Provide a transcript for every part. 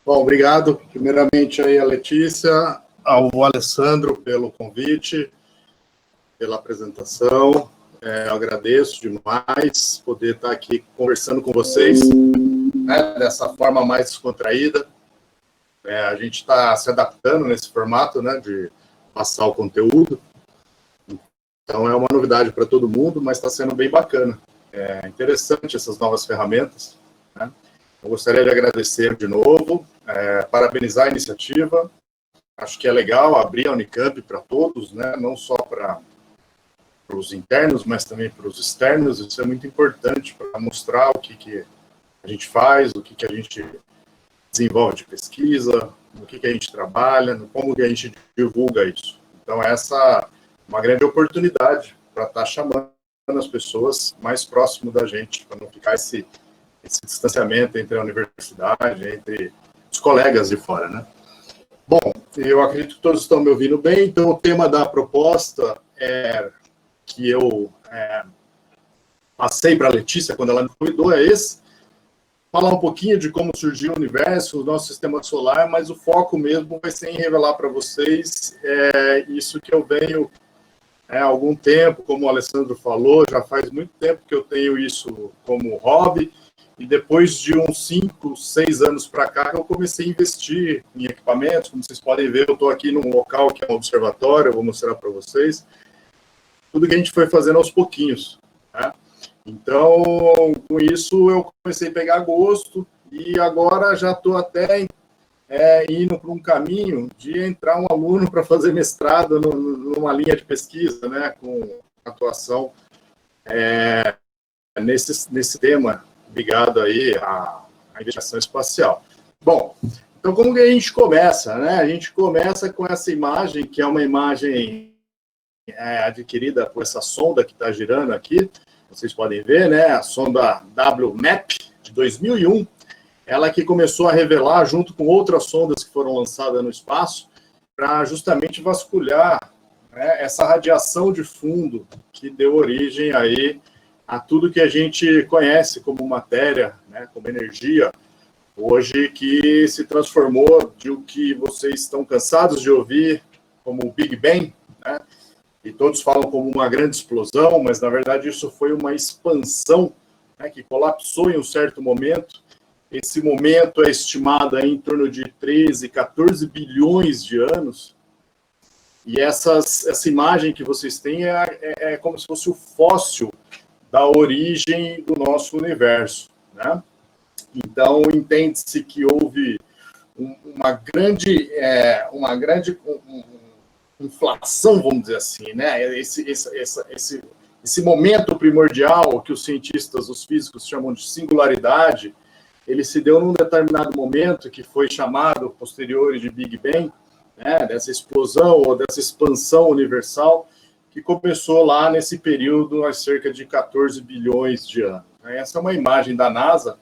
Bom, obrigado primeiramente aí a Letícia, ao Alessandro pelo convite, pela apresentação. Eu agradeço demais poder estar aqui conversando com vocês, né, dessa forma mais descontraída. A gente está se adaptando nesse formato, né, de passar o conteúdo. Então, é uma novidade para todo mundo, mas está sendo bem bacana. É interessante essas novas ferramentas, né? Eu gostaria de agradecer de novo, parabenizar a iniciativa. Acho que é legal abrir a Unicamp para todos, né? Não só para os internos, mas também para os externos. Isso é muito importante para mostrar o que a gente faz, o que a gente desenvolve de pesquisa, no que a gente trabalha, como que a gente divulga isso. Então, essa é uma grande oportunidade para estar chamando as pessoas mais próximo da gente, para não ficar esse distanciamento entre a universidade, entre os colegas de fora, né? Bom, eu acredito que todos estão me ouvindo bem, então o tema da proposta que eu passei para a Letícia quando ela me convidou é esse: falar um pouquinho de como surgiu o universo, o nosso sistema solar, mas o foco mesmo vai ser em revelar para vocês isso que eu venho há algum tempo, como o Alessandro falou, já faz muito tempo que eu tenho isso como hobby, e depois de uns 5, 6 anos para cá, eu comecei a investir em equipamentos. Como vocês podem ver, eu estou aqui num local que é um observatório, eu vou mostrar para vocês. Tudo que a gente foi fazendo aos pouquinhos, né? Então, com isso, eu comecei a pegar gosto, e agora já estou até indo para um caminho de entrar um aluno para fazer mestrado numa linha de pesquisa, né, com atuação nesse tema ligado aí à investigação espacial. Bom, então como que a gente começa, né? A gente começa com essa imagem, que é uma imagem adquirida por essa sonda que está girando aqui, vocês podem ver, né? A sonda WMAP, de 2001, ela que começou a revelar, junto com outras sondas que foram lançadas no espaço, para justamente vasculhar, né, essa radiação de fundo que deu origem aí a tudo que a gente conhece como matéria, né, como energia, hoje, que se transformou de o que vocês estão cansados de ouvir como o Big Bang, né, e todos falam como uma grande explosão, mas na verdade isso foi uma expansão, né, que colapsou em um certo momento. Esse momento é estimado em torno de 13, 14 bilhões de anos. E essa imagem que vocês têm é como se fosse o fóssil da origem do nosso universo, né? Então, entende-se que houve uma grande inflação, vamos dizer assim, né? Esse momento primordial que os cientistas, os físicos chamam de singularidade, ele se deu num determinado momento que foi chamado posterior de Big Bang, né, dessa explosão ou dessa expansão universal, que começou lá nesse período há cerca de 14 bilhões de anos. Essa é uma imagem da NASA,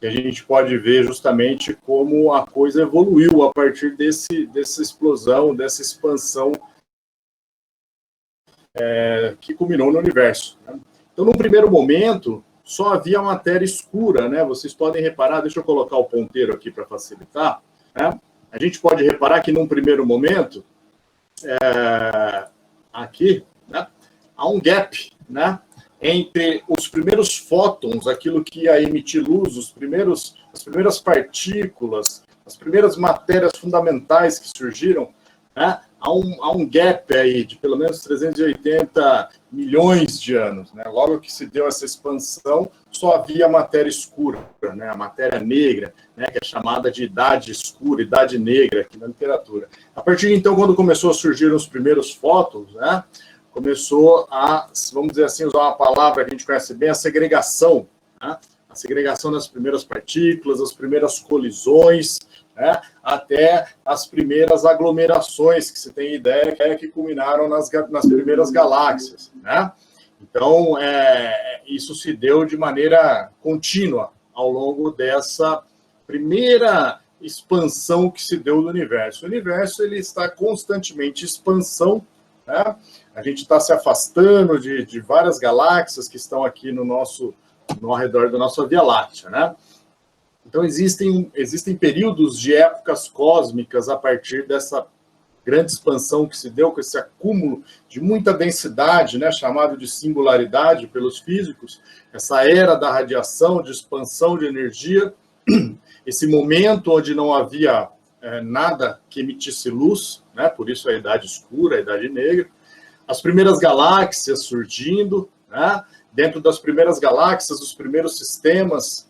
que a gente pode ver justamente como a coisa evoluiu a partir dessa explosão, dessa expansão que culminou no universo, né? Então, num primeiro momento, só havia matéria escura, né? Vocês podem reparar, deixa eu colocar o ponteiro aqui para facilitar, né? A gente pode reparar que num primeiro momento, aqui, né, há um gap, né, entre os primeiros fótons, aquilo que ia emitir luz, as primeiras partículas, as primeiras matérias fundamentais que surgiram, né? Há um gap aí de pelo menos 380 milhões de anos, né? Logo que se deu essa expansão, só havia matéria escura, né? A matéria negra, né? Que é chamada de idade escura, idade negra aqui na literatura. A partir de então, quando começou a surgir os primeiros fótons, né? Começou a, vamos dizer assim, usar uma palavra que a gente conhece bem, a segregação, né? A segregação das primeiras partículas, as primeiras colisões, né, até as primeiras aglomerações, que se tem ideia que culminaram nas primeiras galáxias, né? Então, isso se deu de maneira contínua ao longo dessa primeira expansão que se deu do universo. O universo, ele está constantemente em expansão, né? A gente está se afastando de várias galáxias que estão aqui no redor da nossa Via Láctea, né? Então, existem períodos de épocas cósmicas a partir dessa grande expansão que se deu, com esse acúmulo de muita densidade, né, chamado de singularidade pelos físicos, essa era da radiação, de expansão de energia, esse momento onde não havia nada que emitisse luz, né, por isso a Idade Escura, a Idade Negra, as primeiras galáxias surgindo, né, dentro das primeiras galáxias, os primeiros sistemas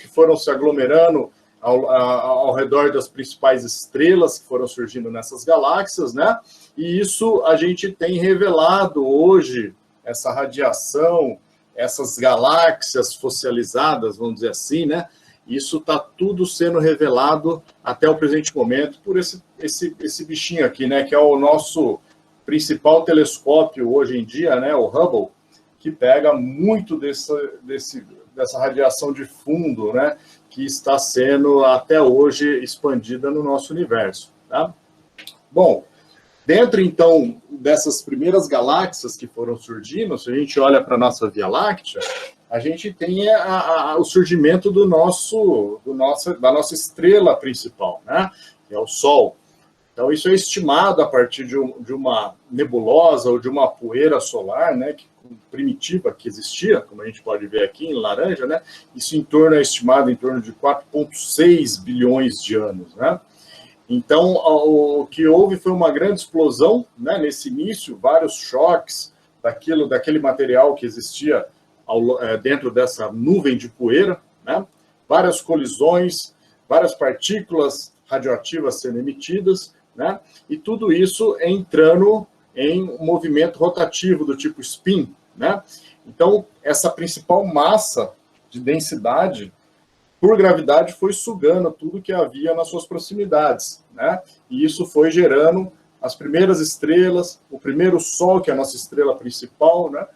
que foram se aglomerando ao redor das principais estrelas que foram surgindo nessas galáxias, né? E isso a gente tem revelado hoje, essa radiação, essas galáxias fossilizadas, vamos dizer assim, né? Isso está tudo sendo revelado até o presente momento por esse bichinho aqui, né? Que é o nosso principal telescópio hoje em dia, né? O Hubble, que pega muito dessa radiação de fundo, né, que está sendo até hoje expandida no nosso universo. Tá? Bom, dentro então dessas primeiras galáxias que foram surgindo, se a gente olha para a nossa Via Láctea, a gente tem o surgimento da nossa estrela principal, né, que é o Sol. Então, isso é estimado a partir de uma nebulosa ou de uma poeira solar, né, primitiva que existia, como a gente pode ver aqui em laranja, né, isso é estimado em torno de 4,6 bilhões de anos. Né? Então, o que houve foi uma grande explosão, né, nesse início, vários choques daquele material que existia dentro dessa nuvem de poeira, né, várias colisões, várias partículas radioativas sendo emitidas, né? E tudo isso entrando em um movimento rotativo do tipo spin, né? Então, essa principal massa de densidade, por gravidade, foi sugando tudo que havia nas suas proximidades, né? E isso foi gerando as primeiras estrelas, o primeiro Sol, que é a nossa estrela principal, né?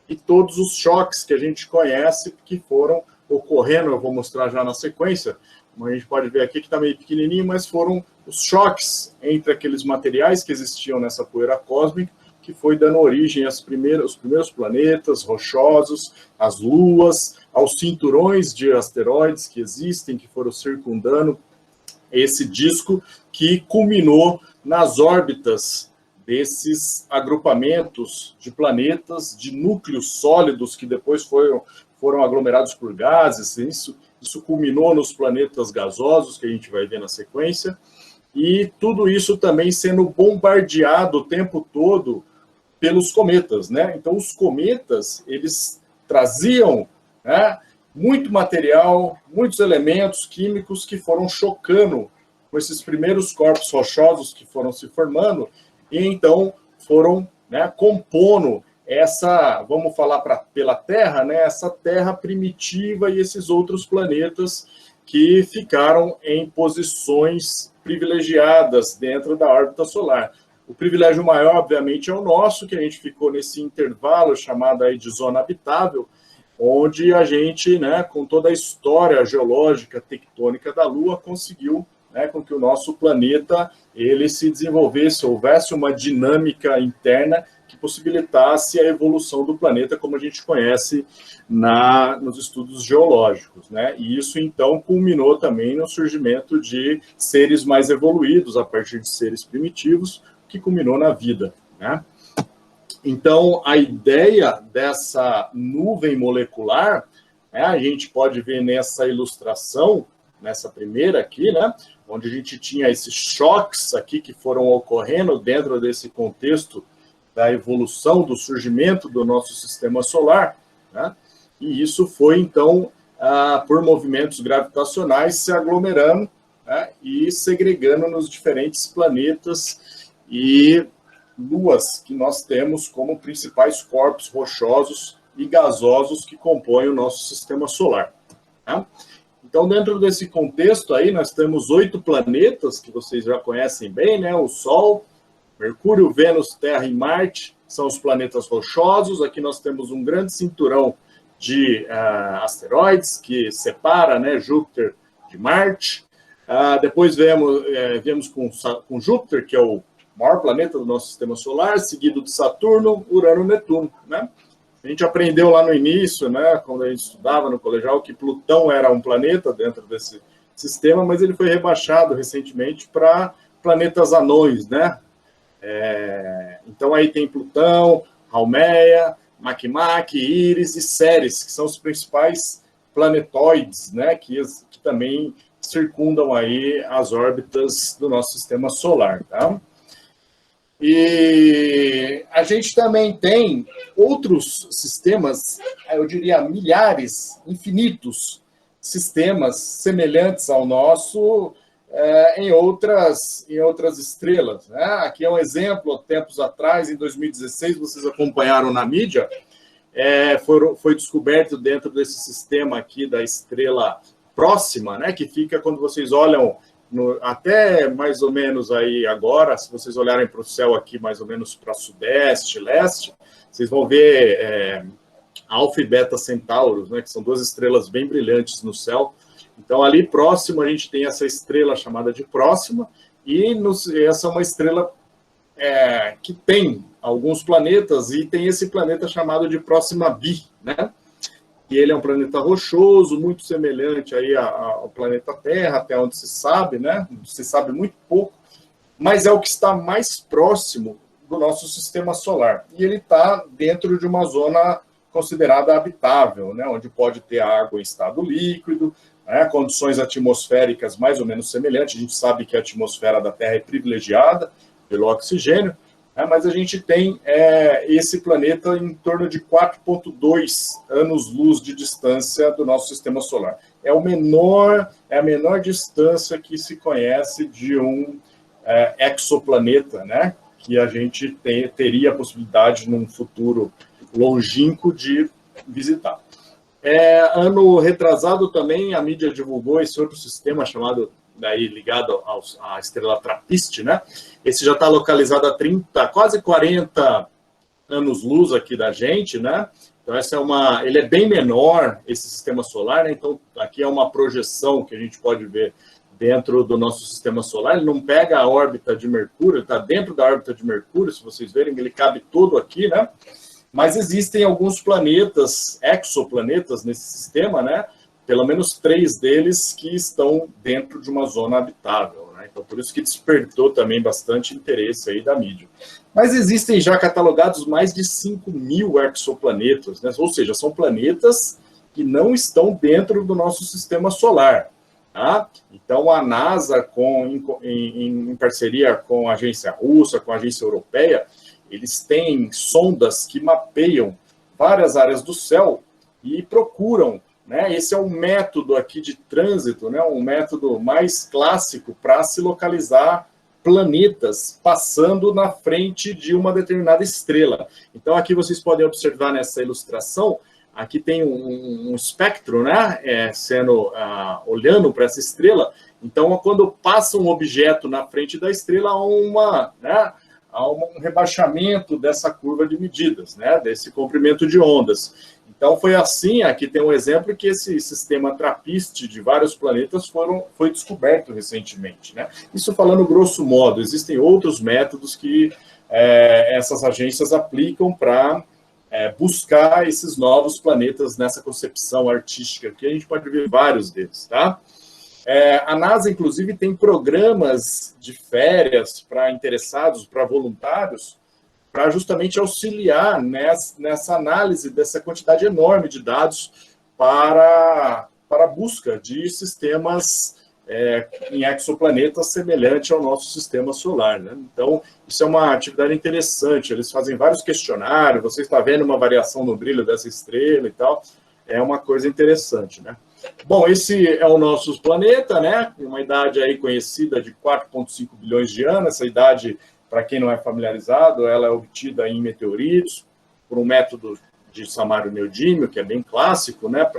E todos os choques que a gente conhece que foram ocorrendo, eu vou mostrar já na sequência, como a gente pode ver aqui que está meio pequenininho, mas foram os choques entre aqueles materiais que existiam nessa poeira cósmica, que foi dando origem aos primeiros planetas rochosos, às luas, aos cinturões de asteroides que existem, que foram circundando esse disco, que culminou nas órbitas desses agrupamentos de planetas, de núcleos sólidos, que depois foram aglomerados por gases. Isso culminou nos planetas gasosos, que a gente vai ver na sequência, e tudo isso também sendo bombardeado o tempo todo pelos cometas, né? Então, os cometas, eles traziam, né, muito material, muitos elementos químicos que foram chocando com esses primeiros corpos rochosos que foram se formando, e então foram, né, compondo vamos falar pela Terra, né, essa Terra primitiva e esses outros planetas que ficaram em posições privilegiadas dentro da órbita solar. O privilégio maior, obviamente, é o nosso, que a gente ficou nesse intervalo chamado aí de zona habitável, onde a gente, né, com toda a história geológica, tectônica da Lua, conseguiu, né, com que o nosso planeta ele se desenvolvesse, houvesse uma dinâmica interna que possibilitasse a evolução do planeta como a gente conhece nos estudos geológicos, né? E isso, então, culminou também no surgimento de seres mais evoluídos a partir de seres primitivos, que culminou na vida, né? Então, a ideia dessa nuvem molecular, né, a gente pode ver nessa ilustração, nessa primeira aqui, né, onde a gente tinha esses choques aqui que foram ocorrendo dentro desse contexto da evolução, do surgimento do nosso sistema solar, né? E isso foi, então, por movimentos gravitacionais se aglomerando, né, e segregando nos diferentes planetas e luas que nós temos como principais corpos rochosos e gasosos que compõem o nosso sistema solar. Tá? Então, dentro desse contexto aí, nós temos 8 planetas que vocês já conhecem bem, né? O Sol, Mercúrio, Vênus, Terra e Marte são os planetas rochosos. Aqui nós temos um grande cinturão de asteroides que separa, né, Júpiter de Marte. Depois viemos com Júpiter, que é o maior planeta do nosso sistema solar, seguido de Saturno, Urano e Netuno, né? A gente aprendeu lá no início, né, quando a gente estudava no colegial, que Plutão era um planeta dentro desse sistema, mas ele foi rebaixado recentemente para planetas anões, né? Então aí tem Plutão, Haumea, Makemake, Íris e Ceres, que são os principais planetoides, né, que também circundam aí as órbitas do nosso sistema solar, tá? E a gente também tem outros sistemas, eu diria milhares, infinitos sistemas semelhantes ao nosso em outras estrelas, né? Aqui é um exemplo, tempos atrás, em 2016, vocês acompanharam na mídia, foi descoberto dentro desse sistema aqui da estrela Próxima, né? Que fica quando vocês olham até mais ou menos aí agora, se vocês olharem para o céu aqui, mais ou menos para sudeste, leste, vocês vão ver Alfa e Beta Centauros, né, que são duas estrelas bem brilhantes no céu. Então, ali próximo, a gente tem essa estrela chamada de Próxima, e essa é uma estrela que tem alguns planetas, e tem esse planeta chamado de Próxima b, né? E ele é um planeta rochoso, muito semelhante aí ao planeta Terra, até onde se sabe, né? Se sabe muito pouco, mas é o que está mais próximo do nosso sistema solar. E ele está dentro de uma zona considerada habitável, né? Onde pode ter água em estado líquido, né? Condições atmosféricas mais ou menos semelhantes. A gente sabe que a atmosfera da Terra é privilegiada pelo oxigênio, mas a gente tem esse planeta em torno de 4,2 anos-luz de distância do nosso sistema solar. É a menor distância que se conhece de um exoplaneta, né? Que a gente teria a possibilidade, num futuro longínquo, de visitar. Ano retrasado também, a mídia divulgou esse outro sistema chamado, daí ligado à estrela Trappist, né? Esse já está localizado a quase 40 anos-luz aqui da gente, né? Então, ele é bem menor, esse sistema solar, né? Então, aqui é uma projeção que a gente pode ver dentro do nosso sistema solar. Ele não pega a órbita de Mercúrio, ele está dentro da órbita de Mercúrio, se vocês verem, ele cabe todo aqui, né? Mas existem alguns planetas, exoplanetas nesse sistema, né? Pelo menos 3 deles que estão dentro de uma zona habitável, né? Então, por isso que despertou também bastante interesse aí da mídia. Mas existem já catalogados mais de 5.000 exoplanetas, né? Ou seja, são planetas que não estão dentro do nosso sistema solar, tá? Então, a NASA, em parceria com a agência russa, com a agência europeia, eles têm sondas que mapeiam várias áreas do céu e procuram, né? Esse é um método aqui de trânsito, né? Um método mais clássico para se localizar planetas passando na frente de uma determinada estrela. Então, aqui vocês podem observar nessa ilustração, aqui tem um espectro, né? Olhando para essa estrela. Então, quando passa um objeto na frente da estrela, há um rebaixamento dessa curva de medidas, né? Desse comprimento de ondas. Então, foi assim, aqui tem um exemplo que esse sistema Trappist de vários planetas foi descoberto recentemente, né? Isso falando grosso modo, existem outros métodos que essas agências aplicam para buscar esses novos planetas nessa concepção artística, que a gente pode ver vários deles, tá? A NASA, inclusive, tem programas de férias para interessados, para voluntários, para justamente auxiliar nessa análise dessa quantidade enorme de dados para a busca de sistemas em exoplanetas semelhante ao nosso sistema solar, né? Então, isso é uma atividade interessante. Eles fazem vários questionários, você está vendo uma variação no brilho dessa estrela e tal. É uma coisa interessante, né? Bom, esse é o nosso planeta, né? Uma idade aí conhecida de 4,5 bilhões de anos. Essa idade, para quem não é familiarizado, ela é obtida em meteoritos, por um método de Samário-Neodímio, que é bem clássico, né?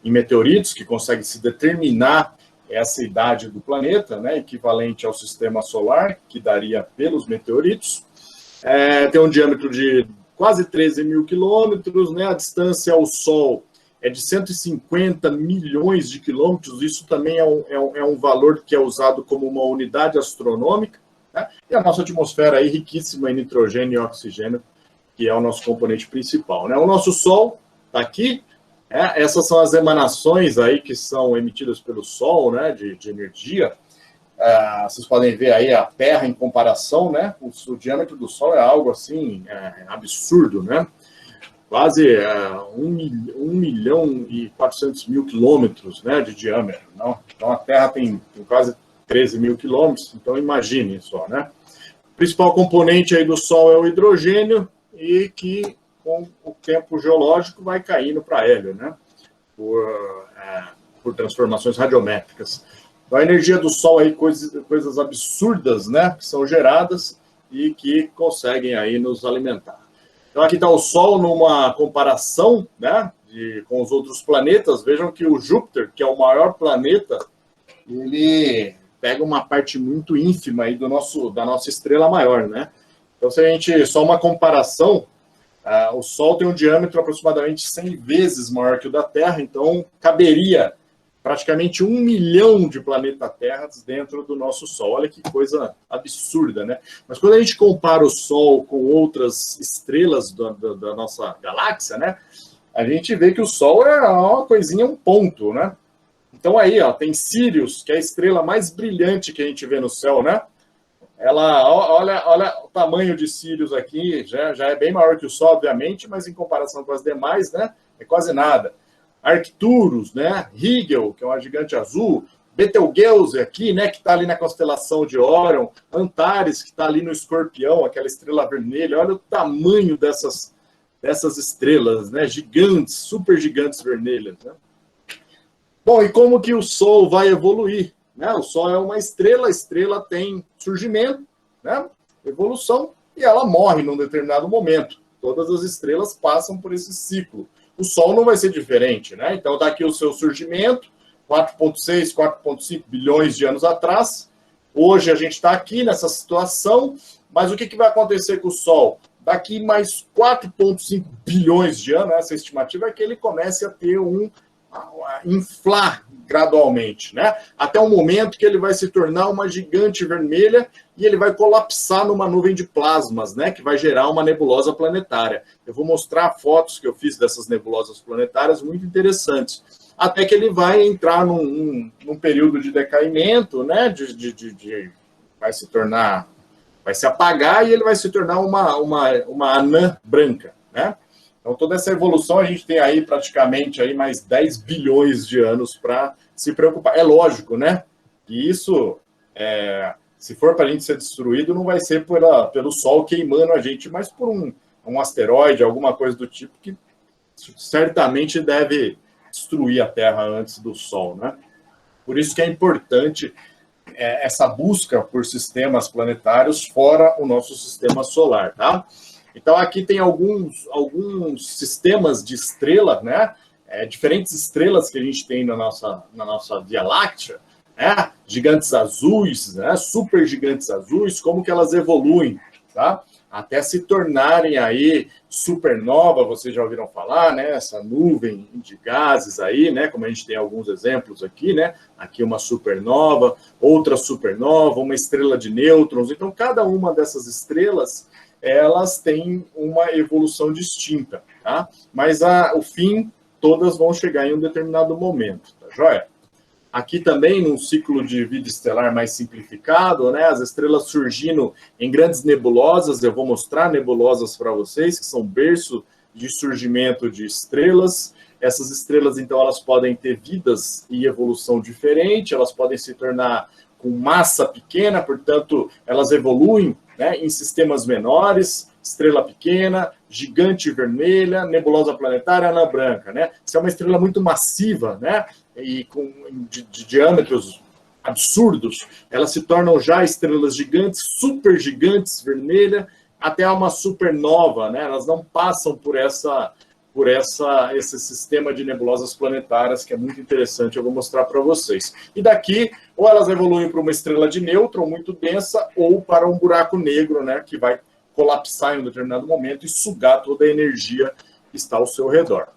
Em meteoritos, que consegue se determinar essa idade do planeta, né? Equivalente ao sistema solar, que daria pelos meteoritos. Tem um diâmetro de quase 13 mil quilômetros, né? A distância ao Sol é de 150 milhões de quilômetros. Isso também é um valor que é usado como uma unidade astronômica, né? E a nossa atmosfera aí riquíssima em nitrogênio e oxigênio, que é o nosso componente principal, né? O nosso Sol está aqui, essas são as emanações aí que são emitidas pelo Sol, né, de energia. Vocês podem ver aí a Terra em comparação, né? O diâmetro do Sol é algo assim absurdo, né? Quase 1.400.000 quilômetros, né, de diâmetro. Não? Então a Terra tem quase 13.000 quilômetros, então imagine só, né? O principal componente aí do Sol é o hidrogênio e que com o tempo geológico vai caindo para hélio, né? Por transformações radiométricas. Então, a energia do Sol aí, coisas absurdas, né, que são geradas e que conseguem aí nos alimentar. Então, aqui está o Sol numa comparação, né, com os outros planetas. Vejam que o Júpiter, que é o maior planeta, ele pega uma parte muito ínfima aí da nossa estrela maior, né? Então, se a gente, só uma comparação, o Sol tem um diâmetro aproximadamente 100 vezes maior que o da Terra, então caberia praticamente 1 milhão de planeta-terras dentro do nosso Sol. Olha que coisa absurda, né? Mas quando a gente compara o Sol com outras estrelas da nossa galáxia, né, a gente vê que o Sol é uma coisinha, um ponto, né? Então aí, ó, tem Sirius, que é a estrela mais brilhante que a gente vê no céu, né? Olha o tamanho de Sirius aqui, já é bem maior que o Sol, obviamente, mas em comparação com as demais, né, é quase nada. Arcturus, né, Rigel, que é uma gigante azul, Betelgeuse aqui, né, que está ali na constelação de Órion, Antares, que está ali no Escorpião, aquela estrela vermelha. Olha o tamanho dessas estrelas, né, gigantes, super gigantes vermelhas, né? Bom, e como que o Sol vai evoluir? Né? O Sol é uma estrela, a estrela tem surgimento, né? Evolução, e ela morre num determinado momento. Todas as estrelas passam por esse ciclo. O Sol não vai ser diferente, né? Então, está aqui o seu surgimento, 4,6, 4,5 bilhões de anos atrás. Hoje a gente está aqui nessa situação, mas o que vai acontecer com o Sol? Daqui mais 4,5 bilhões de anos, essa estimativa é que ele comece a ter a inflar gradualmente, né? Até o momento que ele vai se tornar uma gigante vermelha e ele vai colapsar numa nuvem de plasmas, né? Que vai gerar uma nebulosa planetária. Eu vou mostrar fotos que eu fiz dessas nebulosas planetárias muito interessantes. Até que ele vai entrar num período de decaimento, né? Vai se apagar e ele vai se tornar uma anã branca, né? Então, toda essa evolução, a gente tem aí praticamente aí mais 10 bilhões de anos para se preocupar. É lógico, né? E isso, se for para a gente ser destruído, não vai ser pelo Sol queimando a gente, mas por um asteroide, alguma coisa do tipo, que certamente deve destruir a Terra antes do Sol, né? Por isso que é importante essa busca por sistemas planetários fora o nosso sistema solar, tá? Então, aqui tem alguns sistemas de estrela, né? Diferentes estrelas que a gente tem na nossa Via Láctea, né? Gigantes azuis, né? Super gigantes azuis, como que elas evoluem, tá? Até se tornarem aí supernova, vocês já ouviram falar, né? Essa nuvem de gases aí, né? Como a gente tem alguns exemplos aqui, né? Aqui uma supernova, outra supernova, uma estrela de nêutrons. Então, cada uma dessas estrelas, elas têm uma evolução distinta, tá? Mas o fim, todas vão chegar em um determinado momento, tá joia? Aqui também, num ciclo de vida estelar mais simplificado, né? As estrelas surgindo em grandes nebulosas, eu vou mostrar nebulosas para vocês, que são berço de surgimento de estrelas. Essas estrelas, então, elas podem ter vidas e evolução diferente, elas podem se tornar com massa pequena, portanto, elas evoluem, né, em sistemas menores, estrela pequena, gigante vermelha, nebulosa planetária, anã branca, né? Se é uma estrela muito massiva, né, e de diâmetros absurdos, elas se tornam já estrelas gigantes, super gigantes, vermelha, até uma supernova, né? Elas não passam por esse sistema de nebulosas planetárias, que é muito interessante, eu vou mostrar para vocês. E daqui, ou elas evoluem para uma estrela de nêutron muito densa, ou para um buraco negro, né, que vai colapsar em um determinado momento e sugar toda a energia que está ao seu redor.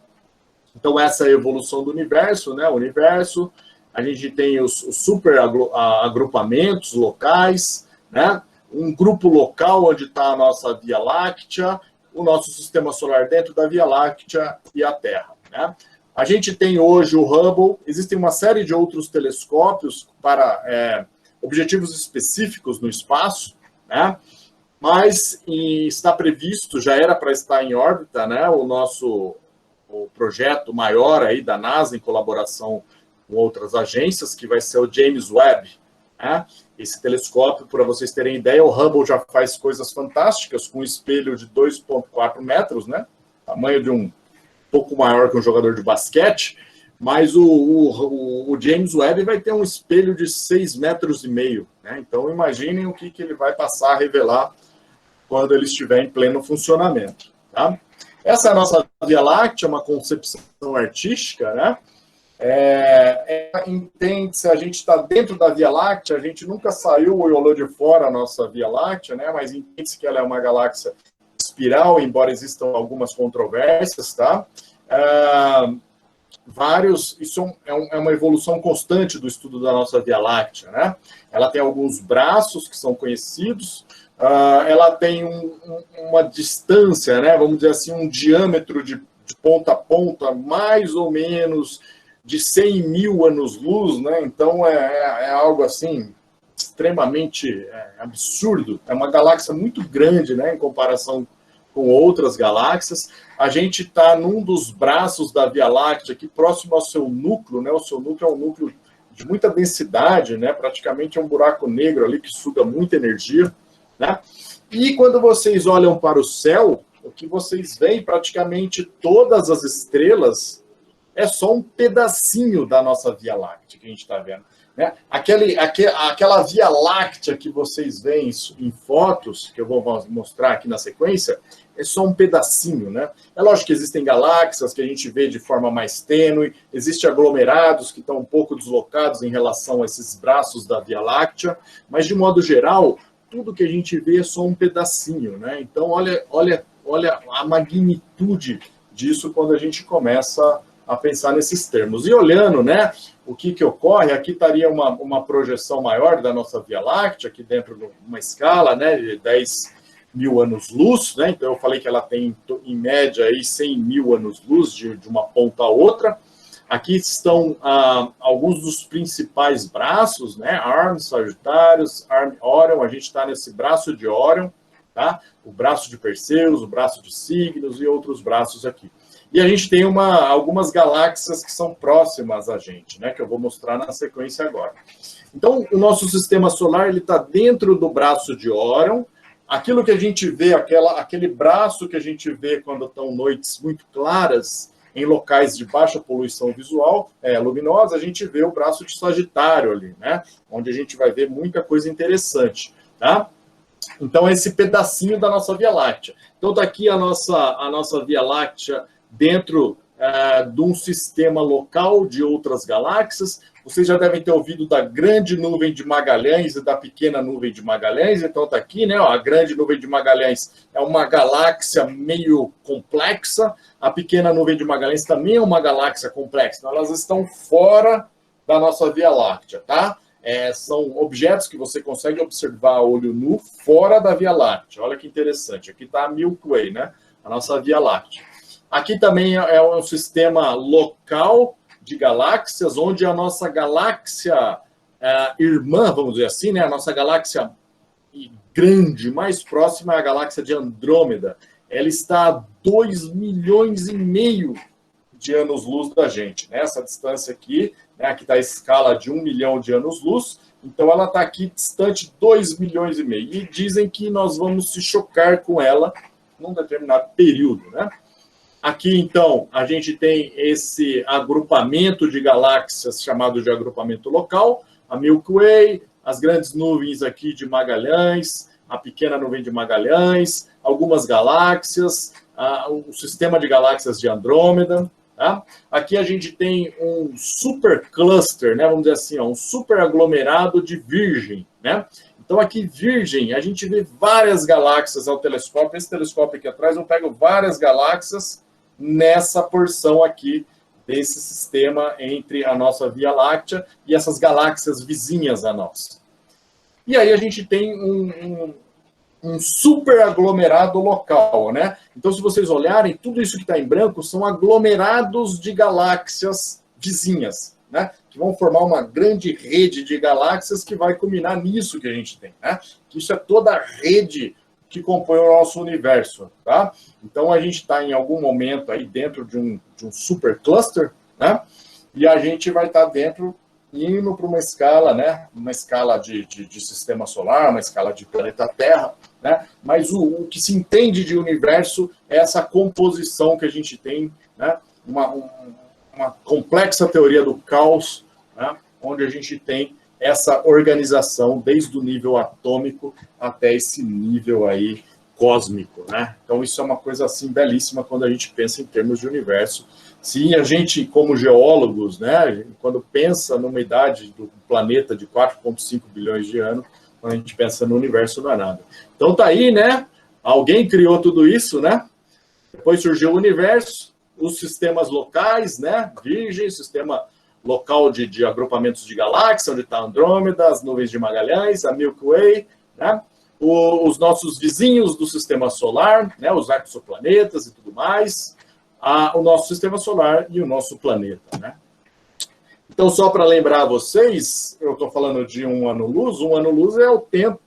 Então, essa é a evolução do universo, né? O universo, a gente tem os super agrupamentos locais, né? Um grupo local onde está a nossa Via Láctea, o nosso sistema solar dentro da Via Láctea e a Terra, né? A gente tem hoje o Hubble, existem uma série de outros telescópios para objetivos específicos no espaço, né? Mas está previsto, já era para estar em órbita, né? O projeto maior aí da NASA, em colaboração com outras agências, que vai ser o James Webb, né? Esse telescópio, para vocês terem ideia, o Hubble já faz coisas fantásticas, com um espelho de 2,4 metros, né? Tamanho de um pouco maior que um jogador de basquete, mas o James Webb vai ter um espelho de 6,5 metros, né? Então, imaginem o que ele vai passar a revelar quando ele estiver em pleno funcionamento, tá? Essa é a nossa Via Láctea, uma concepção artística, né? Entende-se, a gente está dentro da Via Láctea, a gente nunca saiu ou olhou de fora a nossa Via Láctea, né? Mas entende-se que ela é uma galáxia espiral, embora existam algumas controvérsias, tá? Isso é uma evolução constante do estudo da nossa Via Láctea, né? Ela tem alguns braços que são conhecidos, ela tem uma distância, né? Vamos dizer assim, um diâmetro de ponta a ponta, mais ou menos de 100 mil anos-luz, né? Então é algo assim extremamente absurdo. É uma galáxia muito grande, né, em comparação com outras galáxias. A gente está num dos braços da Via Láctea, aqui próximo ao seu núcleo, né? O seu núcleo é um núcleo de muita densidade, né? Praticamente é um buraco negro ali que suga muita energia, né? E quando vocês olham para o céu, o que vocês veem, praticamente todas as estrelas, é só um pedacinho da nossa Via Láctea que a gente está vendo, né? Aquela Via Láctea que vocês veem em fotos, que eu vou mostrar aqui na sequência, é só um pedacinho, né? É lógico que existem galáxias que a gente vê de forma mais tênue, existem aglomerados que estão um pouco deslocados em relação a esses braços da Via Láctea, mas de modo geral, tudo que a gente vê é só um pedacinho, né? Então, olha a magnitude disso quando a gente começa a pensar nesses termos. E olhando, né, o que ocorre, aqui estaria uma projeção maior da nossa Via Láctea, aqui dentro de uma escala, né, de 10 mil anos-luz, né? Então eu falei que ela tem, em média, aí 100 mil anos-luz de uma ponta a outra. Aqui estão alguns dos principais braços, né? Arm, Sagitários, Arm, Orion. A gente está nesse braço de Orion, tá? O braço de Perseus, o braço de Cygnus e outros braços aqui. E a gente tem algumas galáxias que são próximas a gente, né? Que eu vou mostrar na sequência agora. Então, o nosso sistema solar ele está dentro do braço de Orion. Aquilo que a gente vê, aquele braço que a gente vê quando estão noites muito claras, em locais de baixa poluição visual, luminosa, a gente vê o braço de Sagitário ali, né? Onde a gente vai ver muita coisa interessante, tá? Então, esse pedacinho da nossa Via Láctea. Então, daqui a nossa Via Láctea dentro de um sistema local de outras galáxias. Vocês já devem ter ouvido da grande nuvem de Magalhães e da pequena nuvem de Magalhães. Então, está aqui, né? A grande nuvem de Magalhães é uma galáxia meio complexa. A pequena nuvem de Magalhães também é uma galáxia complexa. Então, elas estão fora da nossa Via Láctea, tá? São objetos que você consegue observar a olho nu fora da Via Láctea. Olha que interessante. Aqui está a Milky Way, né? A nossa Via Láctea. Aqui também é um sistema local de galáxias, onde a nossa galáxia irmã, vamos dizer assim, né? A nossa galáxia grande, mais próxima é a galáxia de Andrômeda. Ela está a 2,5 milhões de anos-luz da gente, né? Essa distância aqui, né? Aqui está a escala de 1 milhão de anos-luz, então ela está aqui distante 2,5 milhões. E dizem que nós vamos se chocar com ela num determinado período, né? Aqui, então, a gente tem esse agrupamento de galáxias chamado de agrupamento local, a Milky Way, as grandes nuvens aqui de Magalhães, a pequena nuvem de Magalhães, algumas galáxias, o sistema de galáxias de Andrômeda. Tá? Aqui a gente tem um super cluster, né? Vamos dizer assim, um super aglomerado de Virgem, né? Então, aqui, Virgem, a gente vê várias galáxias ao telescópio. Esse telescópio aqui atrás, eu pego várias galáxias nessa porção aqui desse sistema entre a nossa Via Láctea e essas galáxias vizinhas a nós. E aí a gente tem um super aglomerado local, né? Então, se vocês olharem, tudo isso que está em branco são aglomerados de galáxias vizinhas, né? Que vão formar uma grande rede de galáxias que vai culminar nisso que a gente tem, né? Que isso é toda a rede que compõe o nosso universo, tá? Então, a gente está em algum momento aí dentro de um super cluster, né? E a gente vai estar dentro, indo para uma escala, né? Uma escala de sistema solar, uma escala de planeta Terra, né? Mas o que se entende de universo é essa composição que a gente tem, né? Uma complexa teoria do caos, né? Onde a gente tem essa organização desde o nível atômico até esse nível aí cósmico, né? Então isso é uma coisa assim belíssima quando a gente pensa em termos de universo. Se a gente, como geólogos, né, quando pensa numa idade do planeta de 4,5 bilhões de anos, quando a gente pensa no universo, não é nada. Então tá aí, né? Alguém criou tudo isso, né? Depois surgiu o universo, os sistemas locais, né? Virgem, sistema local de agrupamentos de galáxias, onde está Andrômeda, as nuvens de Magalhães, a Milky Way, né? Os nossos vizinhos do sistema solar, né? Os exoplanetas e tudo mais, o nosso sistema solar e o nosso planeta, né? Então, só para lembrar vocês, eu estou falando de um ano-luz é o tempo,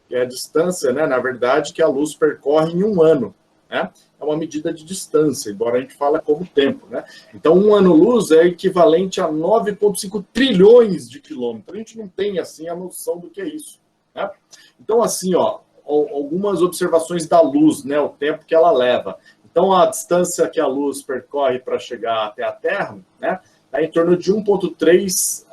que é a distância, né, na verdade, que a luz percorre em um ano, né? É uma medida de distância, embora a gente fale como tempo, né? Então, um ano-luz é equivalente a 9,5 trilhões de quilômetros. A gente não tem, assim, a noção do que é isso, né? Então, assim, ó, algumas observações da luz, né, o tempo que ela leva. Então, a distância que a luz percorre para chegar até a Terra, né, é em torno de 1,3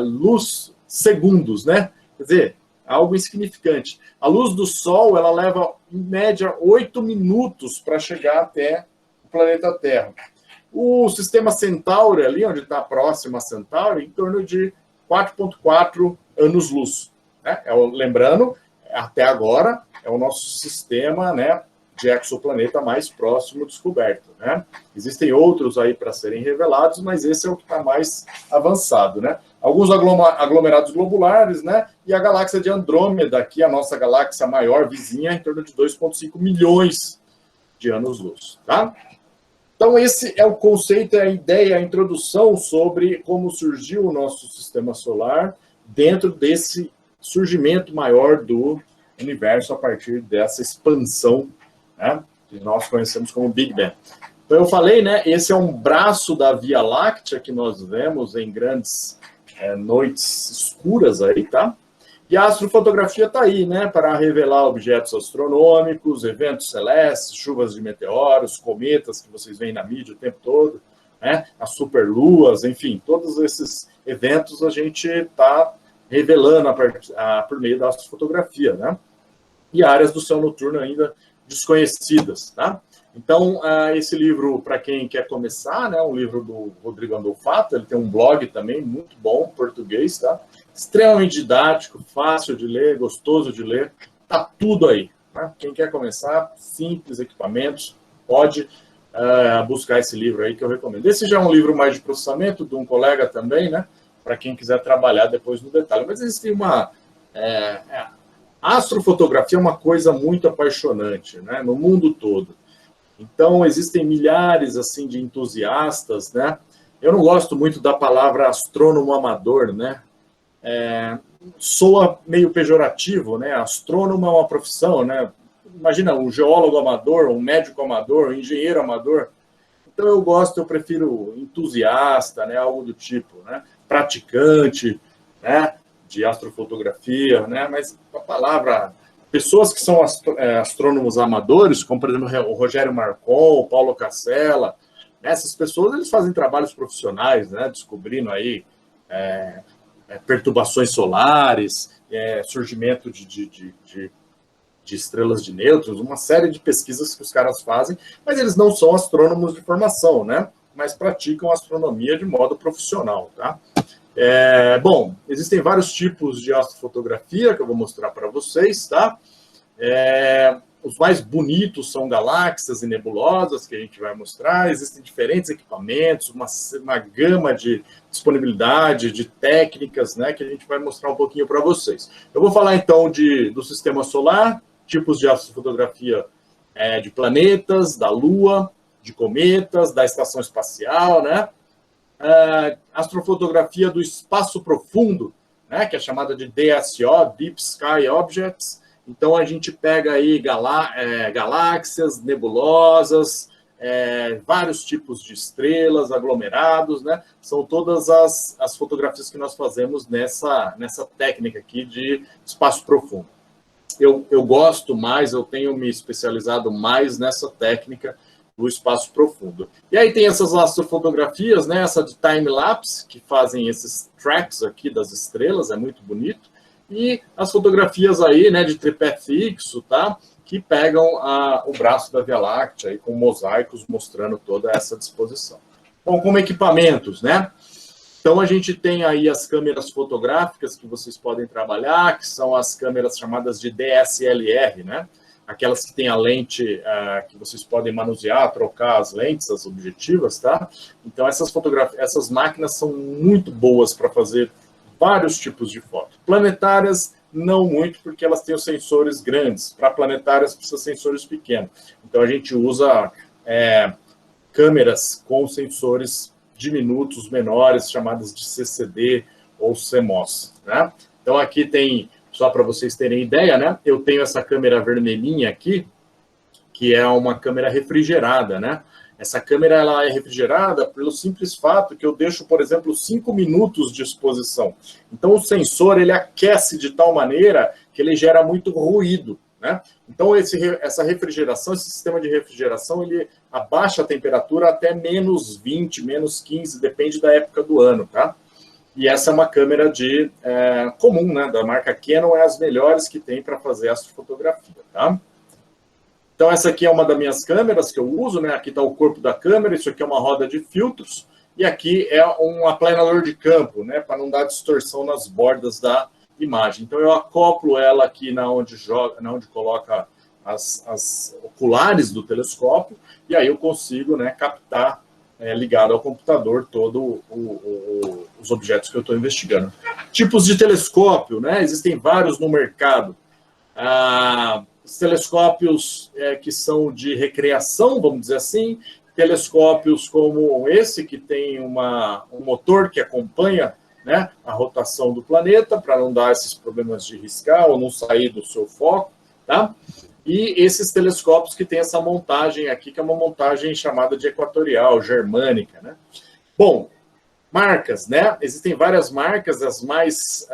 luz segundos, né? Quer dizer, algo insignificante. A luz do Sol, ela leva, em média, 8 minutos para chegar até o planeta Terra. O sistema Centauri, ali onde está próximo a Centauri, em torno de 4,4 anos-luz. Né? Lembrando, até agora, é o nosso sistema, né, de exoplaneta mais próximo descoberto, né? Existem outros aí para serem revelados, mas esse é o que está mais avançado, né? Alguns aglomerados globulares, né? E a galáxia de Andrômeda, aqui a nossa galáxia maior vizinha, em torno de 2,5 milhões de anos-luz, tá? Então, esse é o conceito, é a ideia, a introdução sobre como surgiu o nosso sistema solar dentro desse surgimento maior do universo a partir dessa expansão, né, que nós conhecemos como Big Bang. Então, eu falei, né, esse é um braço da Via Láctea que nós vemos em grandes noites escuras aí, tá? E a astrofotografia está aí, né, para revelar objetos astronômicos, eventos celestes, chuvas de meteoros, cometas que vocês veem na mídia o tempo todo, né, as superluas, enfim, todos esses eventos a gente está revelando por meio da astrofotografia, né? E áreas do céu noturno ainda desconhecidas, tá? Então, esse livro, para quem quer começar, né, um livro do Rodrigo Andolfato, ele tem um blog também muito bom, português, tá? Extremamente didático, fácil de ler, gostoso de ler, tá tudo aí, tá? Quem quer começar, simples equipamentos, pode buscar esse livro aí que eu recomendo. Esse já é um livro mais de processamento, de um colega também, né, para quem quiser trabalhar depois no detalhe. Mas existe uma... A astrofotografia é uma coisa muito apaixonante, né, no mundo todo. Então, existem milhares assim, de entusiastas, né? Eu não gosto muito da palavra astrônomo amador, né? Soa meio pejorativo, né? Astrônomo é uma profissão, né? Imagina um geólogo amador, um médico amador, um engenheiro amador. Então, eu prefiro entusiasta, né? Algo do tipo, né? Praticante, né? De astrofotografia, né? Mas a palavra... Pessoas que são astrônomos amadores, como, por exemplo, o Rogério Marcon, o Paulo Casella, né? Essas pessoas, eles fazem trabalhos profissionais, né? Descobrindo aí perturbações solares, surgimento de estrelas de nêutrons, uma série de pesquisas que os caras fazem, mas eles não são astrônomos de formação, né? Mas praticam astronomia de modo profissional, tá? Bom, existem vários tipos de astrofotografia que eu vou mostrar para vocês, tá? Os mais bonitos são galáxias e nebulosas, que a gente vai mostrar. Existem diferentes equipamentos, uma gama de disponibilidade, de técnicas, né, que a gente vai mostrar um pouquinho para vocês. Eu vou falar, então, do sistema solar, tipos de astrofotografia de planetas, da Lua, de cometas, da estação espacial, né? Astrofotografia do espaço profundo, né? Que é chamada de DSO, Deep Sky Objects. Então, a gente pega aí galáxias, nebulosas, vários tipos de estrelas, aglomerados, né? São todas as fotografias que nós fazemos nessa técnica aqui de espaço profundo. Eu gosto mais, eu tenho me especializado mais nessa técnica do espaço profundo. E aí tem essas astrofotografias, né? Essa de time-lapse, que fazem esses tracks aqui das estrelas, é muito bonito. E as fotografias aí, né, de tripé fixo, tá? Que pegam o braço da Via Láctea aí, com mosaicos mostrando toda essa disposição. Bom, como equipamentos, né? Então, a gente tem aí as câmeras fotográficas que vocês podem trabalhar, que são as câmeras chamadas de DSLR, né? Aquelas que têm a lente que vocês podem manusear, trocar as lentes, as objetivas, tá? Então, essas máquinas são muito boas para fazer vários tipos de foto. Planetárias, não muito, porque elas têm os sensores grandes. Para planetárias, precisa de sensores pequenos. Então, a gente usa câmeras com sensores diminutos, menores, chamadas de CCD ou CMOS, né? Então, aqui tem, só para vocês terem ideia, né? Eu tenho essa câmera vermelhinha aqui, que é uma câmera refrigerada, né? Essa câmera ela é refrigerada pelo simples fato que eu deixo, por exemplo, 5 minutos de exposição. Então, o sensor ele aquece de tal maneira que ele gera muito ruído, né? Então, essa refrigeração, esse sistema de refrigeração, ele abaixa a temperatura até menos 20, menos 15, depende da época do ano, tá? E essa é uma câmera comum, né? Da marca Canon, é as melhores que tem para fazer astrofotografia, tá? Então, essa aqui é uma das minhas câmeras que eu uso, né? Aqui está o corpo da câmera, isso aqui é uma roda de filtros, e aqui é um aplanador de campo, né? Para não dar distorção nas bordas da imagem. Então, eu acoplo ela aqui na onde coloca as oculares do telescópio, e aí eu consigo, né, captar, ligado ao computador, todos os objetos que eu estou investigando. Tipos de telescópio, né? Existem vários no mercado. Os telescópios que são de recreação, vamos dizer assim, telescópios como esse, que tem um motor que acompanha, né, a rotação do planeta, para não dar esses problemas de riscar ou não sair do seu foco, tá? E esses telescópios que tem essa montagem aqui, que é uma montagem chamada de equatorial, germânica, né? Bom, marcas, né? Existem várias marcas, as mais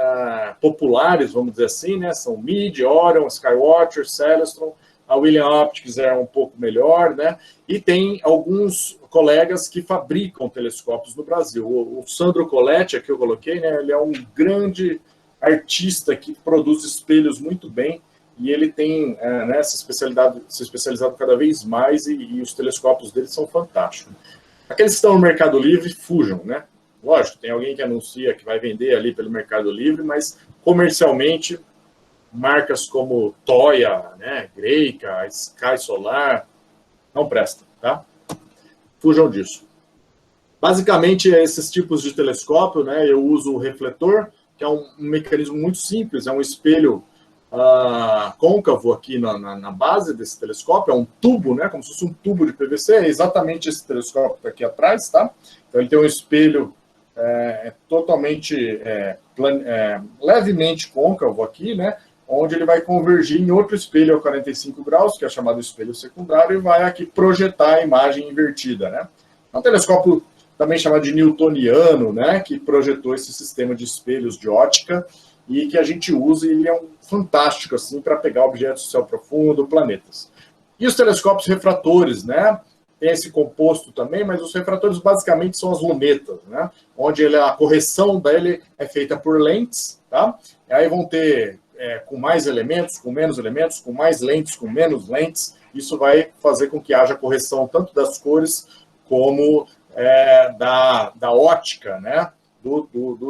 populares, vamos dizer assim, né? São Meade, Orion, Skywatcher, Celestron. A William Optics é um pouco melhor, né? E tem alguns colegas que fabricam telescópios no Brasil. O Sandro Coletti, aqui eu coloquei, né? Ele é um grande artista que produz espelhos muito bem e ele tem se especializado cada vez mais e os telescópios dele são fantásticos. Aqueles que estão no Mercado Livre, fujam, né? Lógico, tem alguém que anuncia que vai vender ali pelo Mercado Livre, mas comercialmente, marcas como Toya, né, Greika, Sky Solar, não prestam, tá? Fujam disso. Basicamente, esses tipos de telescópio, né, eu uso o refletor, que é um mecanismo muito simples, é um espelho côncavo aqui na base desse telescópio, é um tubo, né, como se fosse um tubo de PVC, é exatamente esse telescópio que está aqui atrás, tá? Então, ele tem um espelho totalmente, levemente côncavo aqui, né, onde ele vai convergir em outro espelho a 45 graus, que é chamado espelho secundário, e vai aqui projetar a imagem invertida, né? É um telescópio também chamado de newtoniano, né, que projetou esse sistema de espelhos de ótica e que a gente usa, e ele é fantástico assim para pegar objetos do céu profundo, planetas. E os telescópios refratores, né? Tem esse composto também, mas os refratores basicamente são as lunetas, né? Onde a correção dele é feita por lentes, tá? E aí vão ter com mais elementos, com menos elementos, com mais lentes, com menos lentes. Isso vai fazer com que haja correção tanto das cores como da ótica, né?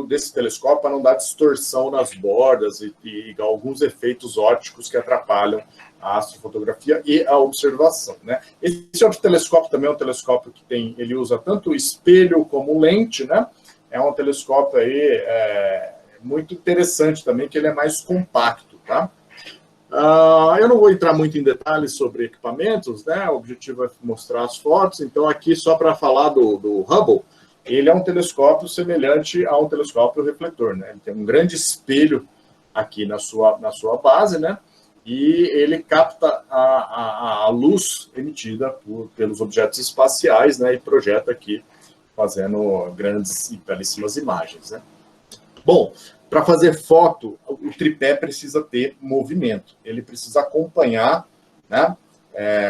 Desse telescópio, para não dar distorção nas bordas e alguns efeitos ópticos que atrapalham a astrofotografia e a observação, né? Esse outro telescópio também é um telescópio que ele usa tanto espelho como lente, né? É um telescópio aí muito interessante também, que ele é mais compacto, tá? Eu não vou entrar muito em detalhes sobre equipamentos, né? O objetivo é mostrar as fotos. Então, aqui, só para falar do Hubble, ele é um telescópio semelhante a um telescópio refletor, né? Ele tem um grande espelho aqui na sua base, né? E ele capta a luz emitida pelos objetos espaciais, né? E projeta aqui, fazendo grandes e belíssimas imagens, né? Bom, para fazer foto, o tripé precisa ter movimento. Ele precisa acompanhar, né?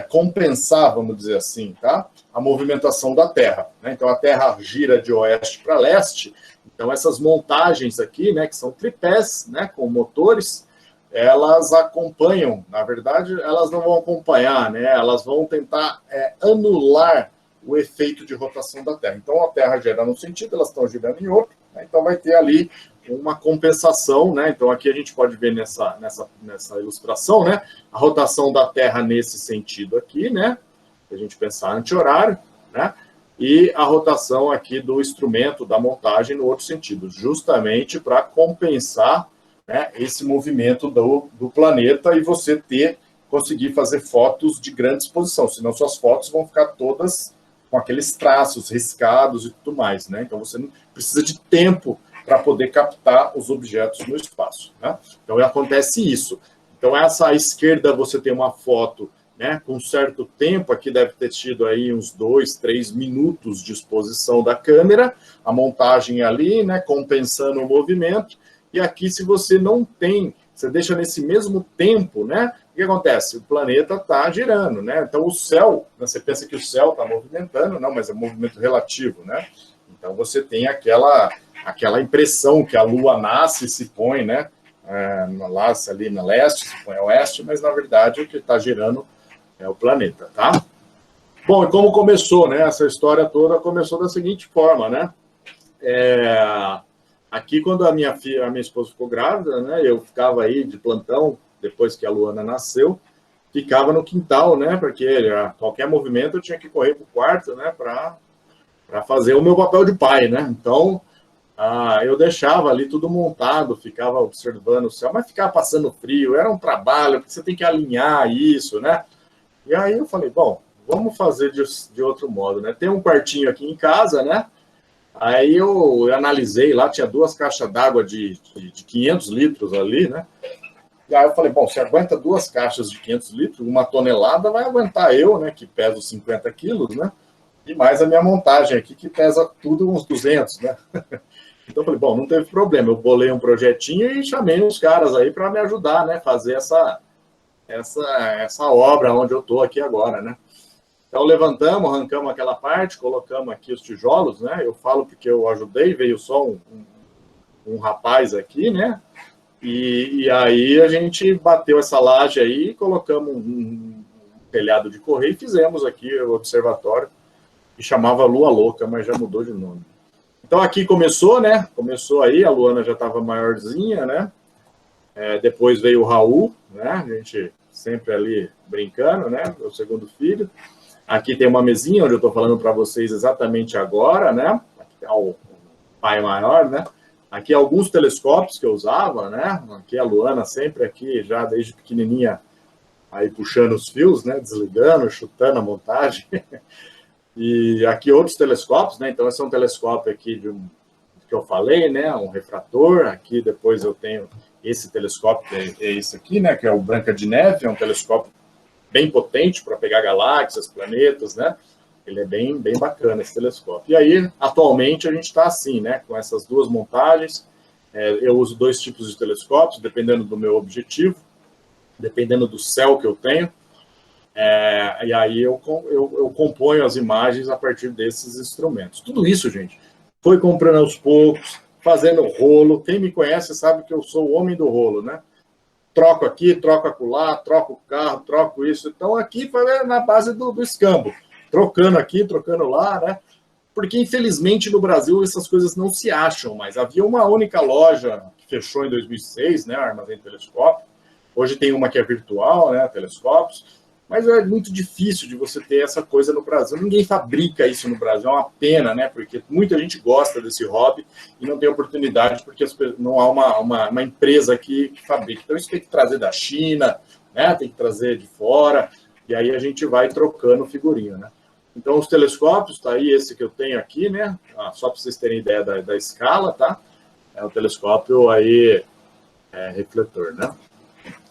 Compensar, vamos dizer assim, tá? A movimentação da Terra, né? Então, a Terra gira de oeste para leste. Então, essas montagens aqui, né, que são tripés, né, com motores, elas acompanham, na verdade, elas não vão acompanhar, né? Elas vão tentar anular o efeito de rotação da Terra. Então, a Terra gira num sentido, elas estão girando em outro, né? Então vai ter ali uma compensação, né? Então, aqui a gente pode ver nessa ilustração, né? A rotação da Terra nesse sentido aqui, né? Se a gente pensar anti-horário, né? E a rotação aqui do instrumento, da montagem, no outro sentido, justamente para compensar, né, esse movimento do planeta e você conseguir fazer fotos de grande exposição, senão suas fotos vão ficar todas com aqueles traços riscados e tudo mais, né? Então, você não precisa de tempo para poder captar os objetos no espaço, né? Então, acontece isso. Então, essa à esquerda você tem uma foto, né, com um certo tempo, aqui deve ter tido aí uns 2, 3 minutos de exposição da câmera, a montagem ali, né, compensando o movimento, e aqui se você não tem, você deixa nesse mesmo tempo, né, o que acontece? O planeta está girando, né, então o céu, né, você pensa que o céu está movimentando, não, mas é movimento relativo, né, então você tem aquela impressão que a Lua nasce e se põe, né, lá ali na leste, se põe a oeste, mas na verdade o que está girando é o planeta, tá? Bom, e como começou, né? Essa história toda começou da seguinte forma, né? Aqui, quando a minha esposa ficou grávida, né? Eu ficava aí de plantão, depois que a Luana nasceu, ficava no quintal, né? Porque qualquer movimento eu tinha que correr para o quarto, né? Para fazer o meu papel de pai, né? Então, eu deixava ali tudo montado, ficava observando o céu, mas ficava passando frio, era um trabalho, porque você tem que alinhar isso, né? E aí eu falei, bom, vamos fazer de outro modo, né? Tem um quartinho aqui em casa, né? Aí eu analisei lá, tinha 2 caixas d'água de 500 litros ali, né? E aí eu falei, bom, se aguenta 2 caixas de 500 litros, 1 tonelada, vai aguentar eu, né? Que peso 50 quilos, né? E mais a minha montagem aqui, que pesa tudo uns 200, né? Então eu falei, bom, não teve problema. Eu bolei um projetinho e chamei uns caras aí para me ajudar, né? Fazer essa obra onde eu estou aqui agora, né? Então, levantamos, arrancamos aquela parte, colocamos aqui os tijolos, né? Eu falo porque eu ajudei, veio só um rapaz aqui, né? E aí a gente bateu essa laje aí, colocamos um telhado de correio e fizemos aqui o observatório, que chamava Lua Louca, mas já mudou de nome. Então, aqui começou, né? Começou aí, a Luana já estava maiorzinha, né? Depois veio o Raul, né? A gente sempre ali brincando, né? O segundo filho. Aqui tem uma mesinha onde eu estou falando para vocês exatamente agora, né? Aqui é o pai maior, né? Aqui alguns telescópios que eu usava, né? Aqui a Luana sempre aqui, já desde pequenininha, aí puxando os fios, né? Desligando, chutando a montagem. E aqui outros telescópios, né? Então esse é um telescópio aqui que eu falei, né? Um refrator. Aqui depois eu tenho esse telescópio, que é esse aqui, né? Que é o Branca de Neve, é um telescópio bem potente para pegar galáxias, planetas, né? Ele é bem bacana, esse telescópio. E aí, atualmente, a gente está assim, né? Com essas 2 montagens. Eu uso 2 tipos de telescópios, dependendo do meu objetivo, dependendo do céu que eu tenho. E aí eu componho as imagens a partir desses instrumentos. Tudo isso, gente, foi comprando aos poucos, fazendo rolo. Quem me conhece sabe que eu sou o homem do rolo, né? Troco aqui, troco acolá, troco o carro, troco isso. Então, aqui foi na base do escambo. Trocando aqui, trocando lá, né? Porque, infelizmente, no Brasil, essas coisas não se acham mais. Havia uma única loja que fechou em 2006, né? Armazém de Telescópio. Hoje tem uma que é virtual, né? Telescópios. mas é muito difícil de você ter essa coisa no Brasil. Ninguém fabrica isso no Brasil, é uma pena, né? Porque muita gente gosta desse hobby e não tem oportunidade, porque não há uma empresa aqui que fabrica. Então, isso tem que trazer da China, né? Tem que trazer de fora, e aí a gente vai trocando figurinha, né? Então, os telescópios, tá aí esse que eu tenho aqui, né? Só para vocês terem ideia da escala, tá? É o telescópio aí, refletor, né?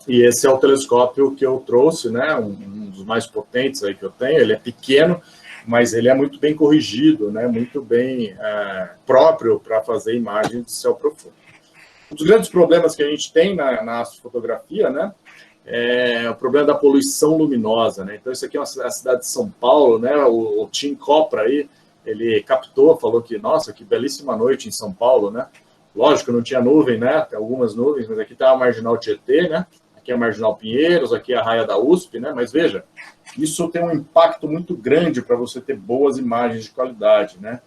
E esse é o telescópio que eu trouxe, né? Um dos mais potentes aí que eu tenho. Ele é pequeno, mas ele é muito bem corrigido, né? Muito bem próprio para fazer imagens de céu profundo. Um dos grandes problemas que a gente tem na astrofotografia, né? É o problema da poluição luminosa, né? Então, isso aqui é a cidade de São Paulo, né? O Tim Copra aí, ele captou, falou que, nossa, que belíssima noite em São Paulo, né? Lógico, não tinha nuvem, né? Tem algumas nuvens, mas aqui está a Marginal Tietê, né? Aqui é a Marginal Pinheiros, aqui é a Raia da USP, né? Mas veja, isso tem um impacto muito grande para você ter boas imagens de qualidade, né?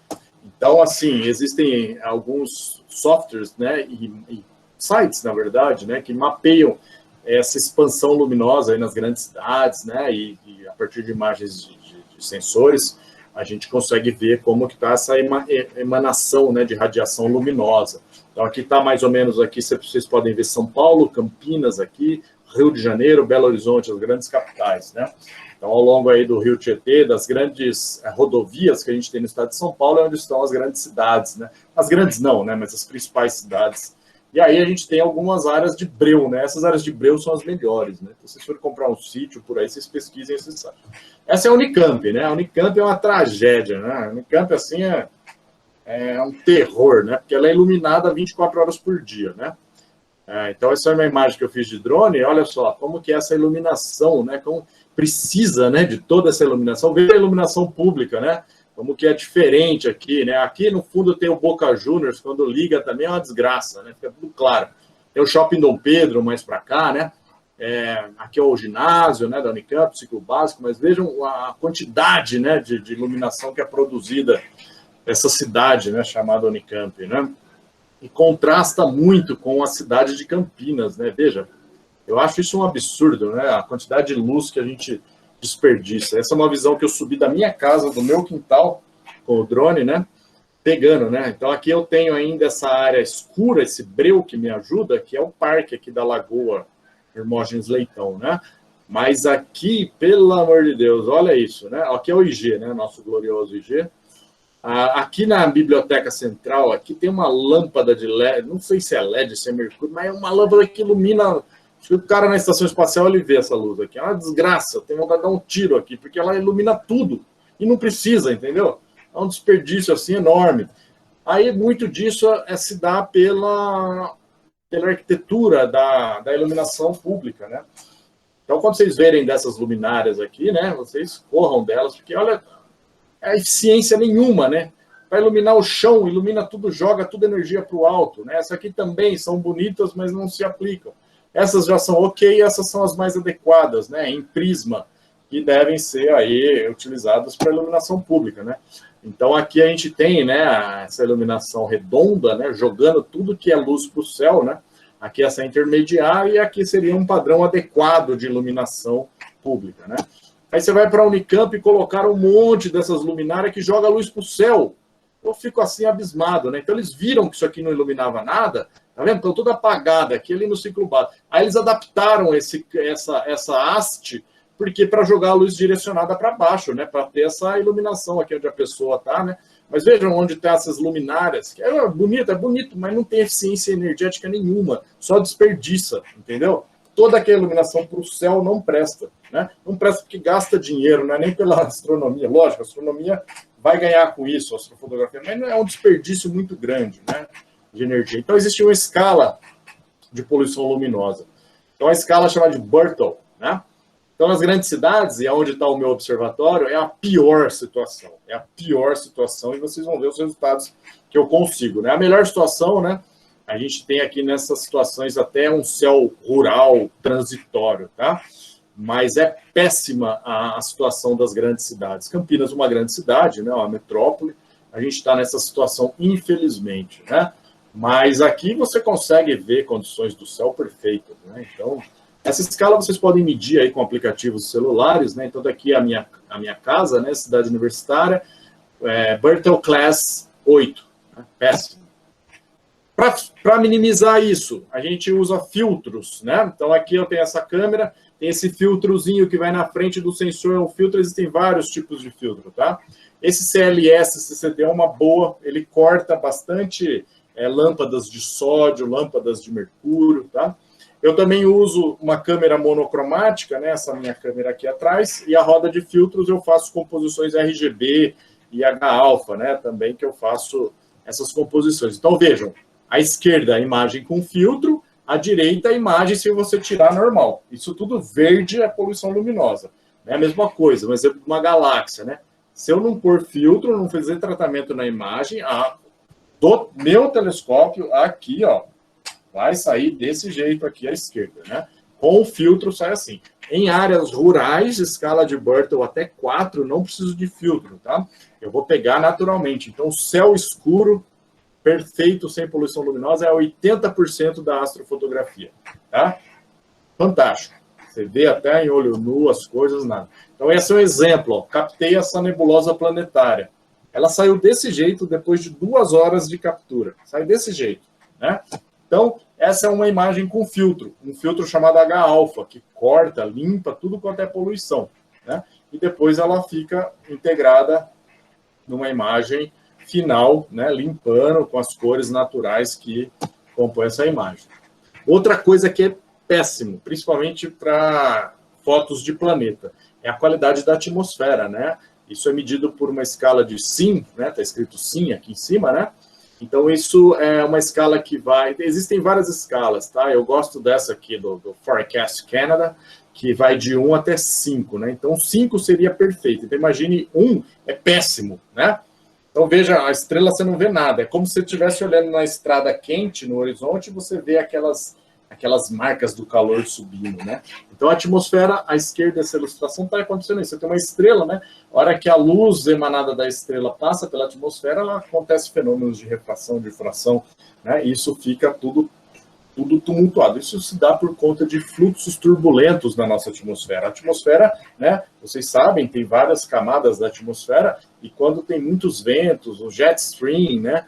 Então, assim, existem alguns softwares, né? E sites, na verdade, né? Que mapeiam essa expansão luminosa aí nas grandes cidades, né? E a partir de imagens de sensores, a gente consegue ver como que está essa emanação, né, de radiação luminosa. Então, aqui está mais ou menos, aqui vocês podem ver São Paulo, Campinas aqui, Rio de Janeiro, Belo Horizonte, as grandes capitais, né? Então, ao longo aí do Rio Tietê, das grandes rodovias que a gente tem no estado de São Paulo, é onde estão as grandes cidades, né? As grandes não, né? Mas as principais cidades. E aí a gente tem algumas áreas de breu, né? Essas áreas de breu são as melhores, né? Então, se vocês forem comprar um sítio por aí, vocês pesquisem esse site. Essa é a Unicamp, né? A Unicamp é uma tragédia, né? A Unicamp, assim, é um terror, né? Porque ela é iluminada 24 horas por dia, né? Então, essa é uma imagem que eu fiz de drone. Olha só como que é essa iluminação, né? Como precisa, né, de toda essa iluminação. Veja a iluminação pública, né? Como que é diferente aqui, né? Aqui, no fundo, tem o Boca Juniors, quando liga também é uma desgraça, né? Fica tudo claro. Tem o Shopping Dom Pedro, mais para cá, né? Aqui é o ginásio, né, da Unicamp, ciclo básico, mas vejam a quantidade, né, de iluminação que é produzida nessa cidade, né, chamada Unicamp, né? E contrasta muito com a cidade de Campinas, né? Veja, eu acho isso um absurdo, né? A quantidade de luz que a gente desperdiça. Essa é uma visão que eu subi da minha casa, do meu quintal, com o drone, né? Pegando, né? Então, aqui eu tenho ainda essa área escura, esse breu que me ajuda, que é o parque aqui da Lagoa Hermógenes Leitão, né? Mas aqui, pelo amor de Deus, olha isso, né? Aqui é o IG, né? Nosso glorioso IG. Aqui na Biblioteca Central, aqui tem uma lâmpada de LED, não sei se é LED, se é mercúrio, mas é uma lâmpada que ilumina. Se o cara na estação espacial, ele vê essa luz aqui. É uma desgraça, eu tenho vontade de dar um tiro aqui, porque ela ilumina tudo. E não precisa, entendeu? É um desperdício assim enorme. Aí muito disso se dá pela arquitetura da iluminação pública, né? Então, quando vocês verem dessas luminárias aqui, né, vocês corram delas, porque olha, é eficiência nenhuma, né? Para iluminar o chão, ilumina tudo, joga toda energia para o alto, né? Essas aqui também são bonitas, mas não se aplicam. Essas já são ok, essas são as mais adequadas, né? Em prisma, que devem ser aí utilizadas para iluminação pública, né? Então, aqui a gente tem, né, essa iluminação redonda, né, jogando tudo que é luz para o céu, né? Aqui essa intermediária e aqui seria um padrão adequado de iluminação pública, né? Aí você vai para a Unicamp e colocar um monte dessas luminárias que joga luz para o céu. Eu fico assim abismado, né? Então eles viram que isso aqui não iluminava nada, tá vendo? Estão toda apagada aqui ali no ciclo básico. Aí eles adaptaram essa haste, porque para jogar a luz direcionada para baixo, né? Para ter essa iluminação aqui onde a pessoa está, né? Mas vejam onde tem essas luminárias, que é bonito, mas não tem eficiência energética nenhuma, só desperdiça, entendeu? Toda aquela iluminação para o céu não presta, né? Não presta porque gasta dinheiro, não é nem pela astronomia. Lógico, a astronomia vai ganhar com isso, a astrofotografia, mas não é um desperdício muito grande, né, de energia. Então, existe uma escala de poluição luminosa. Então, a escala é chamada de Birtle, né? Então, nas grandes cidades, e onde está o meu observatório, é a pior situação. É a pior situação, e vocês vão ver os resultados que eu consigo, né? A melhor situação, né? A gente tem aqui nessas situações até um céu rural transitório, tá? Mas é péssima a situação das grandes cidades. Campinas é uma grande cidade, né? Uma metrópole. A gente está nessa situação, infelizmente, né? Mas aqui você consegue ver condições do céu perfeitas, né? Então, Essa escala vocês podem medir aí com aplicativos celulares, né? Então, daqui a minha casa, né? Cidade universitária, Bertel Class 8, né? Péssimo. Para minimizar isso, a gente usa filtros, né? Então, aqui eu tenho essa câmera, tem esse filtrozinho que vai na frente do sensor, o filtro, existem vários tipos de filtro, tá? Esse CLS CCD é uma boa, ele corta bastante lâmpadas de sódio, lâmpadas de mercúrio, tá? Eu também uso uma câmera monocromática, né? Essa minha câmera aqui atrás, e a roda de filtros eu faço composições RGB e H-alfa, né? Também que eu faço essas composições. Então, vejam, à esquerda a imagem com filtro, à direita a imagem se você tirar normal. Isso tudo verde é poluição luminosa. É a mesma coisa, um exemplo de uma galáxia, né? Se eu não pôr filtro, não fazer tratamento na imagem, do meu telescópio aqui, ó, vai sair desse jeito aqui à esquerda, né? Com o filtro sai assim. Em áreas rurais, escala de Bertel até 4, não preciso de filtro, tá? Eu vou pegar naturalmente. Então, o céu escuro, perfeito, sem poluição luminosa, é 80% da astrofotografia, tá? Fantástico. Você vê até em olho nu as coisas, nada. Então, esse é um exemplo, ó. Captei essa nebulosa planetária. Ela saiu desse jeito depois de 2 horas de captura. Sai desse jeito, né? Então, essa é uma imagem com filtro, um filtro chamado H-alfa, que corta, limpa tudo quanto é poluição, né? E depois ela fica integrada numa imagem final, né? Limpando com as cores naturais que compõem essa imagem. Outra coisa que é péssimo, principalmente para fotos de planeta, é a qualidade da atmosfera, né? Isso é medido por uma escala de SIM, né? Está escrito SIM aqui em cima, né? Então, isso é uma escala que vai... Existem várias escalas, tá? Eu gosto dessa aqui, do Forecast Canada, que vai de 1 até 5, né? Então, 5 seria perfeito. Então, imagine 1 é péssimo, né? Então, veja, a estrela você não vê nada. É como se você estivesse olhando na estrada quente, no horizonte, e você vê aquelas marcas do calor subindo, né? Então, a atmosfera, à esquerda dessa ilustração, está acontecendo isso. Você tem uma estrela, né? A hora que a luz emanada da estrela passa pela atmosfera, ela acontece fenômenos de refração, difração, né? E isso fica tudo tumultuado. Isso se dá por conta de fluxos turbulentos na nossa atmosfera. A atmosfera, né? Vocês sabem, tem várias camadas da atmosfera, e quando tem muitos ventos, o jet stream, né?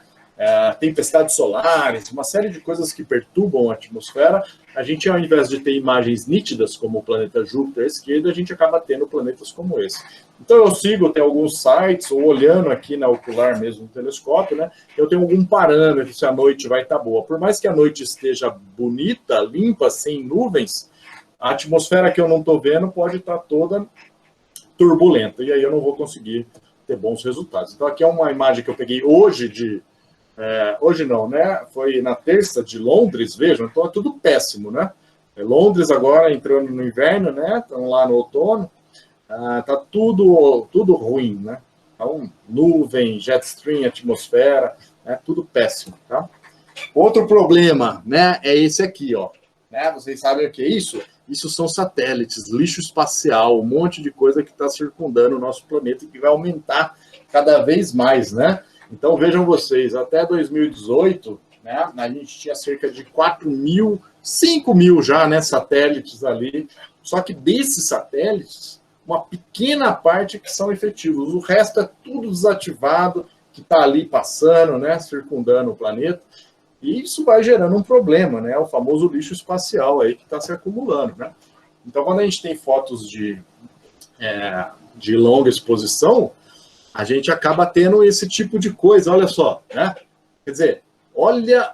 Tempestades solares, uma série de coisas que perturbam a atmosfera, a gente, ao invés de ter imagens nítidas, como o planeta Júpiter à esquerda, a gente acaba tendo planetas como esse. Então, eu sigo, tem alguns sites, ou olhando aqui na ocular mesmo, no telescópio, né, eu tenho algum parâmetro se a noite vai estar boa. Por mais que a noite esteja bonita, limpa, sem nuvens, a atmosfera que eu não estou vendo pode estar toda turbulenta, e aí eu não vou conseguir ter bons resultados. Então, aqui é uma imagem que eu peguei hoje hoje não, né? Foi na terça de Londres, vejam, então é tudo péssimo, né? Londres agora entrando no inverno, né? Estão lá no outono, tá tudo ruim, né? Então, nuvem, jet stream, atmosfera, né? Tudo péssimo, tá? Outro problema, né? É esse aqui, ó. Né? Vocês sabem o que é isso? Isso são satélites, lixo espacial, um monte de coisa que está circundando o nosso planeta e que vai aumentar cada vez mais, né? Então, vejam vocês, até 2018, né, a gente tinha cerca de 4.000, 5.000 já, né, satélites ali. Só que desses satélites, uma pequena parte que são efetivos. O resto é tudo desativado, que está ali passando, né, circundando o planeta. E isso vai gerando um problema, né, o famoso lixo espacial aí que está se acumulando, né. Então, quando a gente tem fotos de longa exposição, a gente acaba tendo esse tipo de coisa, olha só, né? Quer dizer, olha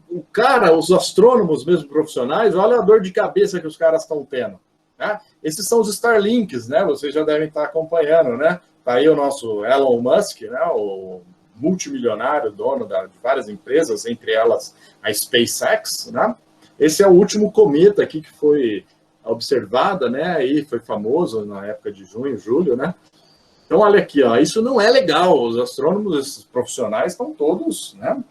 o cara, os astrônomos mesmo profissionais, olha a dor de cabeça que os caras estão tendo, né? Esses são os Starlinks, né? Vocês já devem estar acompanhando, né? Tá aí o nosso Elon Musk, né? O multimilionário, dono de várias empresas, entre elas a SpaceX, né? Esse é o último cometa aqui que foi observado, né? Aí foi famoso na época de junho, julho, né? Então, olha aqui, ó, isso não é legal. Os astrônomos, esses profissionais, estão todos, né,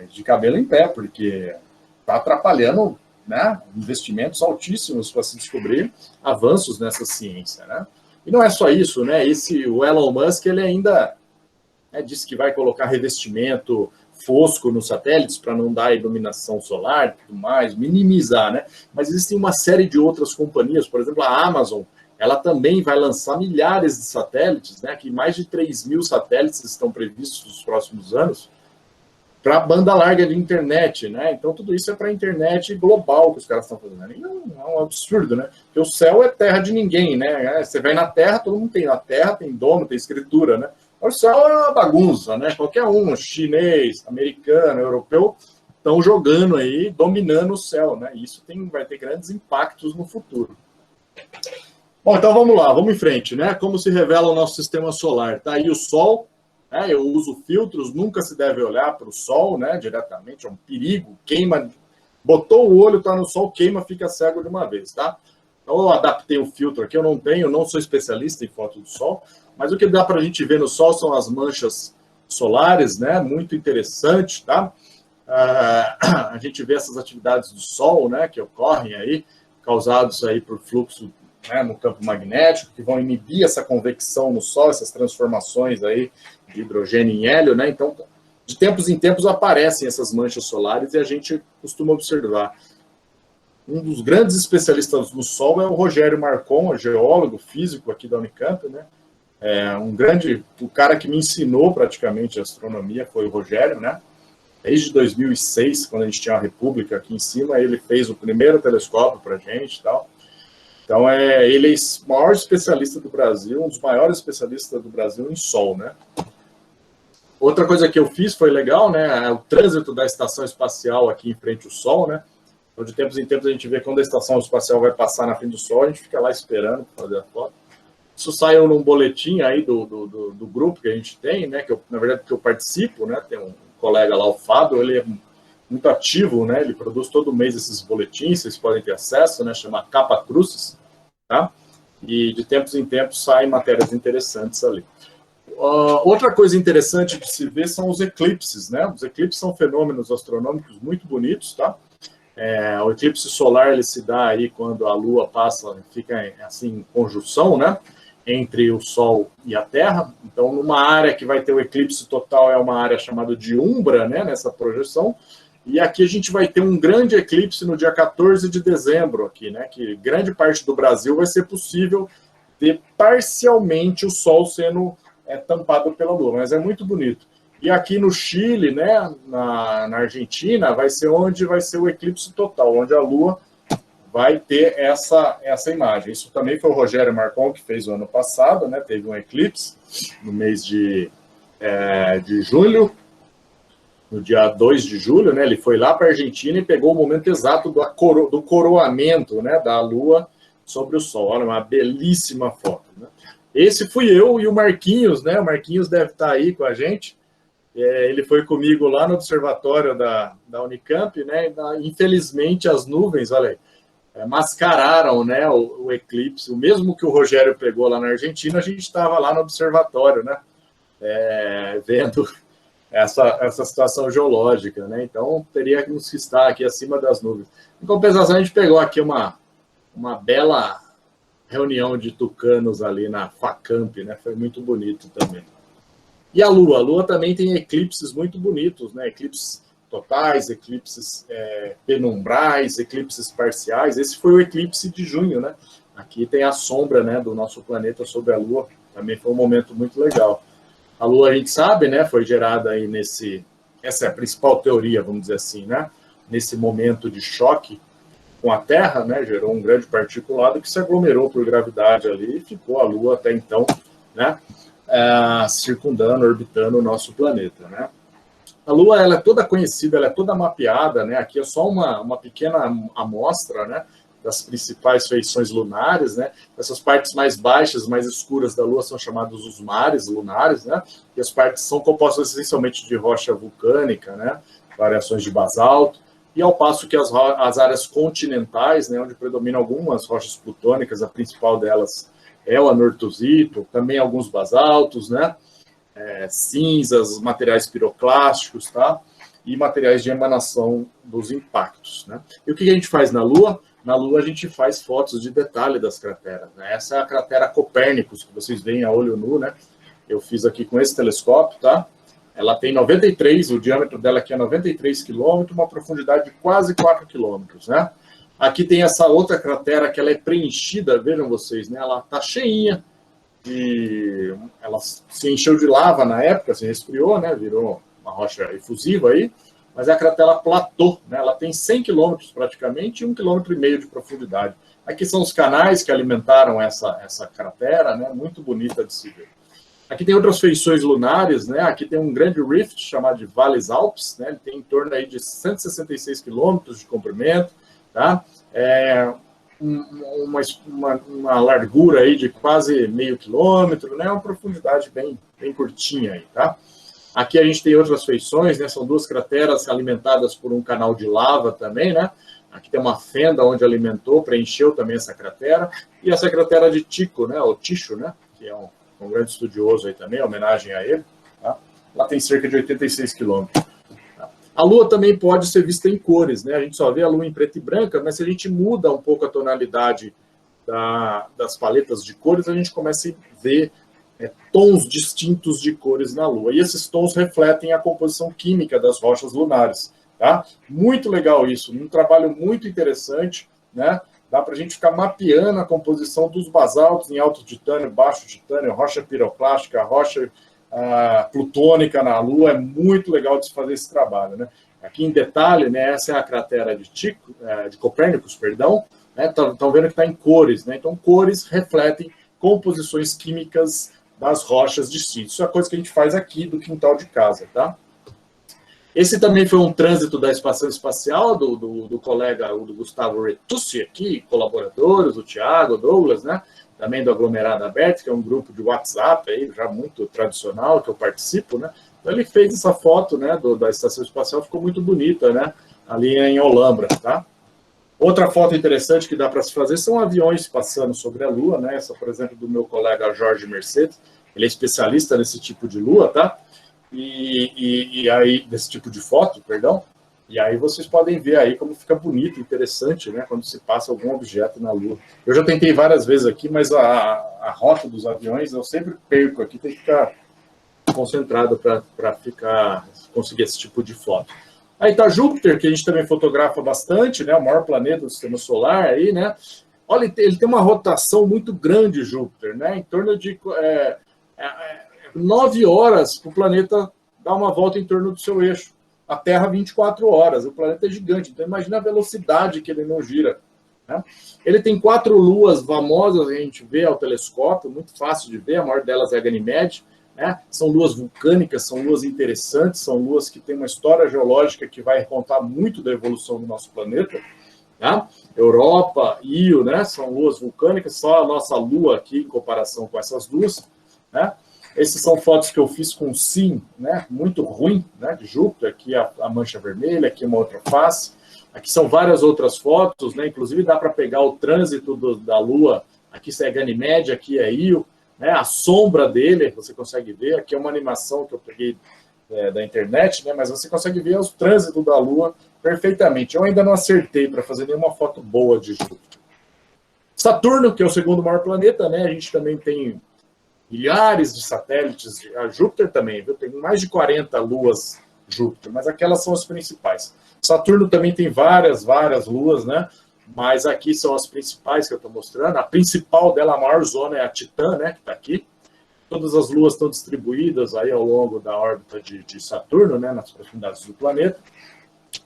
de cabelo em pé, porque está atrapalhando, né, investimentos altíssimos para se descobrir avanços nessa ciência, né? E não é só isso, né? O Elon Musk, ele ainda disse que vai colocar revestimento fosco nos satélites para não dar iluminação solar e tudo mais, minimizar, né? Mas existem uma série de outras companhias, por exemplo, a Amazon, ela também vai lançar milhares de satélites, né? Que mais de 3.000 satélites estão previstos nos próximos anos para banda larga de internet, né? Então, tudo isso é para a internet global que os caras estão fazendo. E é um absurdo, né? Porque o céu é terra de ninguém, né? Você vai na terra, todo mundo tem. Na terra tem dono, tem escritura, né? O céu é uma bagunça, né? Qualquer um, chinês, americano, europeu, estão jogando aí, dominando o céu, né? E isso vai ter grandes impactos no futuro. Bom, então vamos lá, vamos em frente, né? Como se revela o nosso sistema solar? Tá aí o Sol, né? Eu uso filtros, nunca se deve olhar para o Sol, né? Diretamente, é um perigo, queima, botou o olho, tá no Sol, queima, fica cego de uma vez, tá? Então eu adaptei o filtro aqui, eu não sou especialista em foto do Sol, mas o que dá para a gente ver no Sol são as manchas solares, né? Muito interessante, tá? A gente vê essas atividades do Sol, né? Que ocorrem aí, causados aí por fluxo, né, no campo magnético, que vão inibir essa convecção no Sol, essas transformações aí de hidrogênio em hélio, né? Então, de tempos em tempos aparecem essas manchas solares e a gente costuma observar. Um dos grandes especialistas no Sol é o Rogério Marcon, geólogo, físico aqui da Unicamp, né? O cara que me ensinou praticamente a astronomia foi o Rogério, né? Desde 2006, quando a gente tinha a República aqui em cima, ele fez o primeiro telescópio para a gente e tal. Então, ele é o maior especialista do Brasil, um dos maiores especialistas do Brasil em Sol, né? Outra coisa que eu fiz foi legal, né? O trânsito da estação espacial aqui em frente ao Sol, né? Então, de tempos em tempos, a gente vê quando a estação espacial vai passar na frente do Sol, a gente fica lá esperando para fazer a foto. Isso saiu num boletim aí do grupo que a gente tem, né? Na verdade, que eu participo, né? Tem um colega lá, o Fábio, ele é muito ativo, né? Ele produz todo mês esses boletins, vocês podem ter acesso, né? Chama Capa Crucis, tá? E de tempos em tempos saem matérias interessantes ali. Outra coisa interessante de se ver são os eclipses, né? Os eclipses são fenômenos astronômicos muito bonitos, tá? O eclipse solar ele se dá aí quando a Lua fica assim em conjunção, né? Entre o Sol e a Terra. Então, numa área que vai ter o eclipse total é uma área chamada de umbra, né? Nessa projeção. E aqui a gente vai ter um grande eclipse no dia 14 de dezembro, aqui, né? Que grande parte do Brasil vai ser possível ter parcialmente o Sol sendo tampado pela Lua, mas é muito bonito. E aqui no Chile, né, na Argentina, vai ser onde vai ser o eclipse total, onde a Lua vai ter essa imagem. Isso também foi o Rogério Marcon que fez o ano passado, né? Teve um eclipse no mês de julho, no dia 2 de julho, né? Ele foi lá para a Argentina e pegou o momento exato do coroamento, né, da Lua sobre o Sol. Olha, uma belíssima foto, né? Esse fui eu e o Marquinhos, né? O Marquinhos deve estar aí com a gente. Ele foi comigo lá no observatório da Unicamp, né? Infelizmente, as nuvens, olha aí, mascararam, né, o eclipse. O mesmo que o Rogério pegou lá na Argentina, a gente estava lá no observatório, né? Vendo essa situação geológica, né? Então, teríamos que estar aqui acima das nuvens. Em compensação, a gente pegou aqui uma bela reunião de tucanos ali na Facamp, né? Foi muito bonito também. E a Lua também tem eclipses muito bonitos, né? Eclipses totais, eclipses penumbrais, eclipses parciais. Esse foi o eclipse de junho, né? Aqui tem a sombra, né, do nosso planeta sobre a Lua. Também foi um momento muito legal. A Lua, a gente sabe, né, foi gerada aí essa é a principal teoria, vamos dizer assim, né? Nesse momento de choque com a Terra, né, gerou um grande particulado que se aglomerou por gravidade ali e ficou a Lua até então, né, circundando, orbitando o nosso planeta, né? A Lua, ela é toda conhecida, ela é toda mapeada, né? Aqui é só uma pequena amostra, né, das principais feições lunares, né? Essas partes mais baixas, mais escuras da Lua são chamados os mares lunares, né? E as partes são compostas essencialmente de rocha vulcânica, né? Variações de basalto. E ao passo que as áreas continentais, né, onde predominam algumas rochas plutônicas, a principal delas é o anortosito, também alguns basaltos, né? Cinzas, materiais piroclásticos, tá? E materiais de emanação dos impactos, né? E o que a gente faz na Lua? Na Lua a gente faz fotos de detalhe das crateras, né? Essa é a cratera Copérnicus, que vocês veem a olho nu, né? Eu fiz aqui com esse telescópio, tá? Ela tem 93, o diâmetro dela aqui é 93 quilômetros, uma profundidade de quase 4 quilômetros, né? Aqui tem essa outra cratera que ela é preenchida, vejam vocês, né? Ela está cheinha ela se encheu de lava na época, se resfriou, né? Virou uma rocha efusiva aí, mas a cratera platô, né? Ela tem 100 quilômetros praticamente e 1,5 km de profundidade. Aqui são os canais que alimentaram essa cratera, né? Muito bonita de se ver. Aqui tem outras feições lunares, né? Aqui tem um grande rift chamado de Valles Alpes, né? Ele tem em torno aí de 166 quilômetros de comprimento, tá? Uma largura aí de quase meio quilômetro, né? Uma profundidade bem curtinha aí, tá? Aqui a gente tem outras feições, né? São duas crateras alimentadas por um canal de lava também, né? Aqui tem uma fenda onde alimentou, preencheu também essa cratera. E essa cratera de Tycho, né? O Tycho, né? Que é um grande estudioso aí também, homenagem a ele. Tá? Lá tem cerca de 86 quilômetros. Tá? A Lua também pode ser vista em cores, né? A gente só vê a Lua em preto e branca, mas se a gente muda um pouco a tonalidade das paletas de cores, a gente começa a ver tons distintos de cores na Lua. E esses tons refletem a composição química das rochas lunares. Tá? Muito legal isso, um trabalho muito interessante, né? Dá para a gente ficar mapeando a composição dos basaltos em alto titânio, baixo titânio, rocha piroclástica, rocha plutônica na Lua. É muito legal de se fazer esse trabalho, né? Aqui em detalhe, né? Essa é a cratera de Copérnicos, perdão. Estão vendo que está em cores, né? Então, cores refletem composições químicas das rochas distintas. Isso é a coisa que a gente faz aqui do quintal de casa, tá? Esse também foi um trânsito da estação espacial do colega do Gustavo Retucci aqui, colaboradores, o Thiago, o Douglas, né? Também do Aglomerado Aberto, que é um grupo de WhatsApp aí, já muito tradicional, que eu participo, né? Então ele fez essa foto, né, da estação espacial, ficou muito bonita, né? Ali em Olambra, tá? Outra foto interessante que dá para se fazer são aviões passando sobre a Lua, né? Essa, por exemplo, do meu colega Jorge Mercedes, ele é especialista nesse tipo de Lua, tá? E aí, desse tipo de foto, perdão, e aí vocês podem ver aí como fica bonito, interessante, né, quando se passa algum objeto na Lua. Eu já tentei várias vezes aqui, mas a rota dos aviões eu sempre perco aqui, tem que ficar concentrado para conseguir esse tipo de foto. Aí está Júpiter, que a gente também fotografa bastante, né, o maior planeta do sistema solar aí, né. Olha, ele tem uma rotação muito grande, Júpiter, né, em torno de 9 horas para o planeta dar uma volta em torno do seu eixo. A Terra, 24 horas. O planeta é gigante. Então, imagina a velocidade que ele não gira. Né? Ele tem 4 luas famosas, a gente vê ao telescópio, muito fácil de ver. A maior delas é a Ganymede. Né? São luas vulcânicas, são luas interessantes, são luas que têm uma história geológica que vai contar muito da evolução do nosso planeta. Tá? Europa, Io, né? São luas vulcânicas, só a nossa Lua aqui, em comparação com essas duas. Né? Essas são fotos que eu fiz com SIM, né, muito ruim, né, de Júpiter. Aqui a mancha vermelha, aqui uma outra face. Aqui são várias outras fotos, né, inclusive dá para pegar o trânsito da Lua. Aqui é Ganymede, aqui é Io, né, a sombra dele, você consegue ver. Aqui é uma animação que eu peguei da internet, né, mas você consegue ver o trânsito da Lua perfeitamente. Eu ainda não acertei para fazer nenhuma foto boa de Júpiter. Saturno, que é o segundo maior planeta, né, a gente também tem milhares de satélites, a Júpiter também, viu? Tem mais de 40 luas Júpiter, mas aquelas são as principais. Saturno também tem várias luas, né? Mas aqui são as principais que eu estou mostrando. A principal dela, a maior zona, é a Titã, né? Que está aqui. Todas as luas estão distribuídas aí ao longo da órbita de Saturno, né? Nas profundidades do planeta.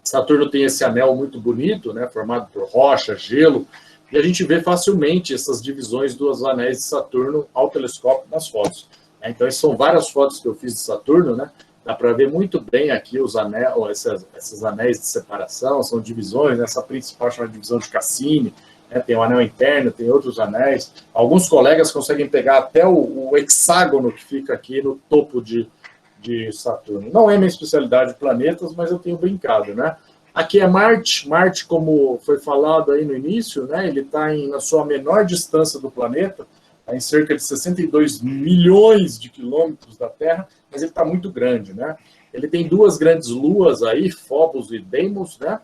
Saturno tem esse anel muito bonito, né? Formado por rocha, gelo. E a gente vê facilmente essas divisões dos anéis de Saturno ao telescópio nas fotos. Então, são várias fotos que eu fiz de Saturno, né? Dá para ver muito bem aqui os anéis, esses anéis de separação, são divisões, né? Essa principal chama de divisão de Cassini, né? Tem o anel interno, tem outros anéis. Alguns colegas conseguem pegar até o hexágono que fica aqui no topo de Saturno. Não é minha especialidade de planetas, mas eu tenho brincado, né? Aqui é Marte. Marte, como foi falado aí no início, né, ele está na sua menor distância do planeta, está em cerca de 62 milhões de quilômetros da Terra, mas ele está muito grande, né? Ele tem 2 grandes luas aí, Phobos e Deimos, né?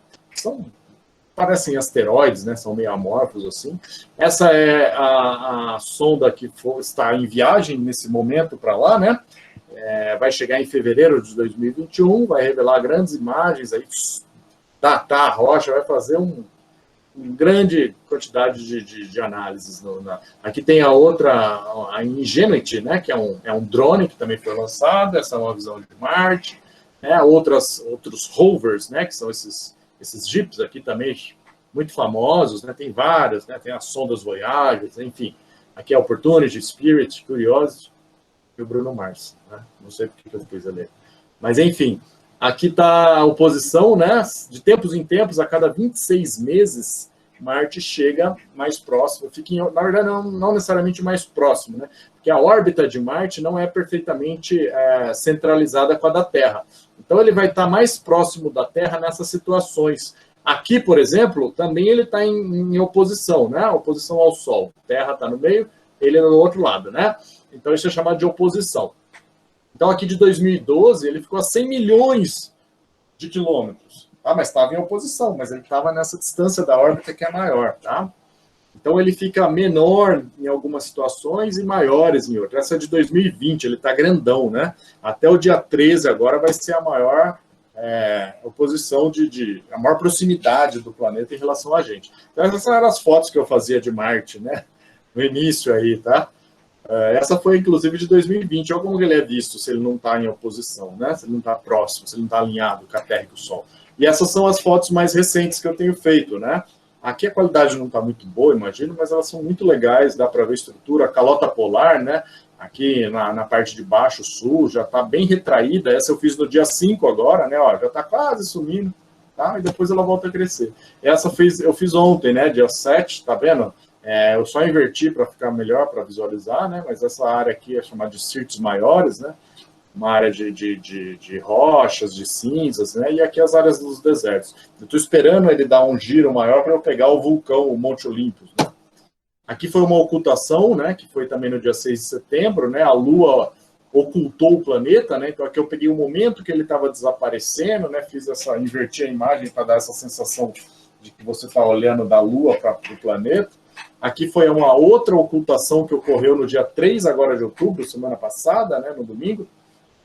Parecem asteroides, né? São meio amorfos assim. Essa é a sonda que está em viagem nesse momento para lá, né? vai chegar em fevereiro de 2021, vai revelar grandes imagens, aí datar a rocha, vai fazer uma grande quantidade de análises. Aqui tem a outra, a Ingenuity, né, que é um drone que também foi lançado, essa é uma visão de Marte, né, outros rovers, né, que são esses jeeps aqui também, muito famosos, né, tem vários, né, tem as sondas Voyager, enfim. Aqui é Opportunity, Spirit, Curiosity e o Bruno Mars, né, não sei porque que eu fiz ali. Mas, enfim, aqui está a oposição, né? De tempos em tempos, a cada 26 meses, Marte chega mais próximo. Na verdade, não necessariamente mais próximo, né? Porque a órbita de Marte não é perfeitamente centralizada com a da Terra. Então, ele vai estar mais próximo da Terra nessas situações. Aqui, por exemplo, também ele está em oposição, né? Oposição ao Sol. A Terra está no meio, ele é do outro lado, né? Então, isso é chamado de oposição. Então, aqui de 2012, ele ficou a 100 milhões de quilômetros, tá? Mas estava em oposição, mas ele estava nessa distância da órbita que é maior, tá? Então, ele fica menor em algumas situações e maiores em outras. Essa é de 2020, ele está grandão, né? Até o dia 13 agora vai ser a maior oposição, a maior proximidade do planeta em relação a gente. Então, essas eram as fotos que eu fazia de Marte, né? No início aí, tá? Essa foi, inclusive, de 2020. Olha como ele é visto se ele não está em oposição, né? Se ele não está próximo, se ele não está alinhado com a Terra e com o Sol. E essas são as fotos mais recentes que eu tenho feito, né? Aqui a qualidade não está muito boa, imagino, mas elas são muito legais, dá para ver a estrutura. A calota polar, né? Aqui na parte de baixo, sul, já está bem retraída. Essa eu fiz no dia 5 agora, né? Ó, já está quase sumindo, tá? E depois ela volta a crescer. Essa eu fiz ontem, né? Dia 7, tá vendo? Eu só inverti para ficar melhor para visualizar, né? Mas essa área aqui é chamada de cirtos maiores, né? Uma área de rochas, de cinzas, né? E aqui as áreas dos desertos. Eu estou esperando ele dar um giro maior para eu pegar o vulcão, o Monte Olympus, né? Aqui foi uma ocultação, né? Que foi também no dia 6 de setembro, né? A Lua ocultou o planeta, né? Então aqui eu peguei o momento que ele estava desaparecendo, né? Inverti a imagem para dar essa sensação de que você está olhando da Lua para o planeta. Aqui foi uma outra ocultação que ocorreu no dia 3 agora de outubro, semana passada, né, no domingo,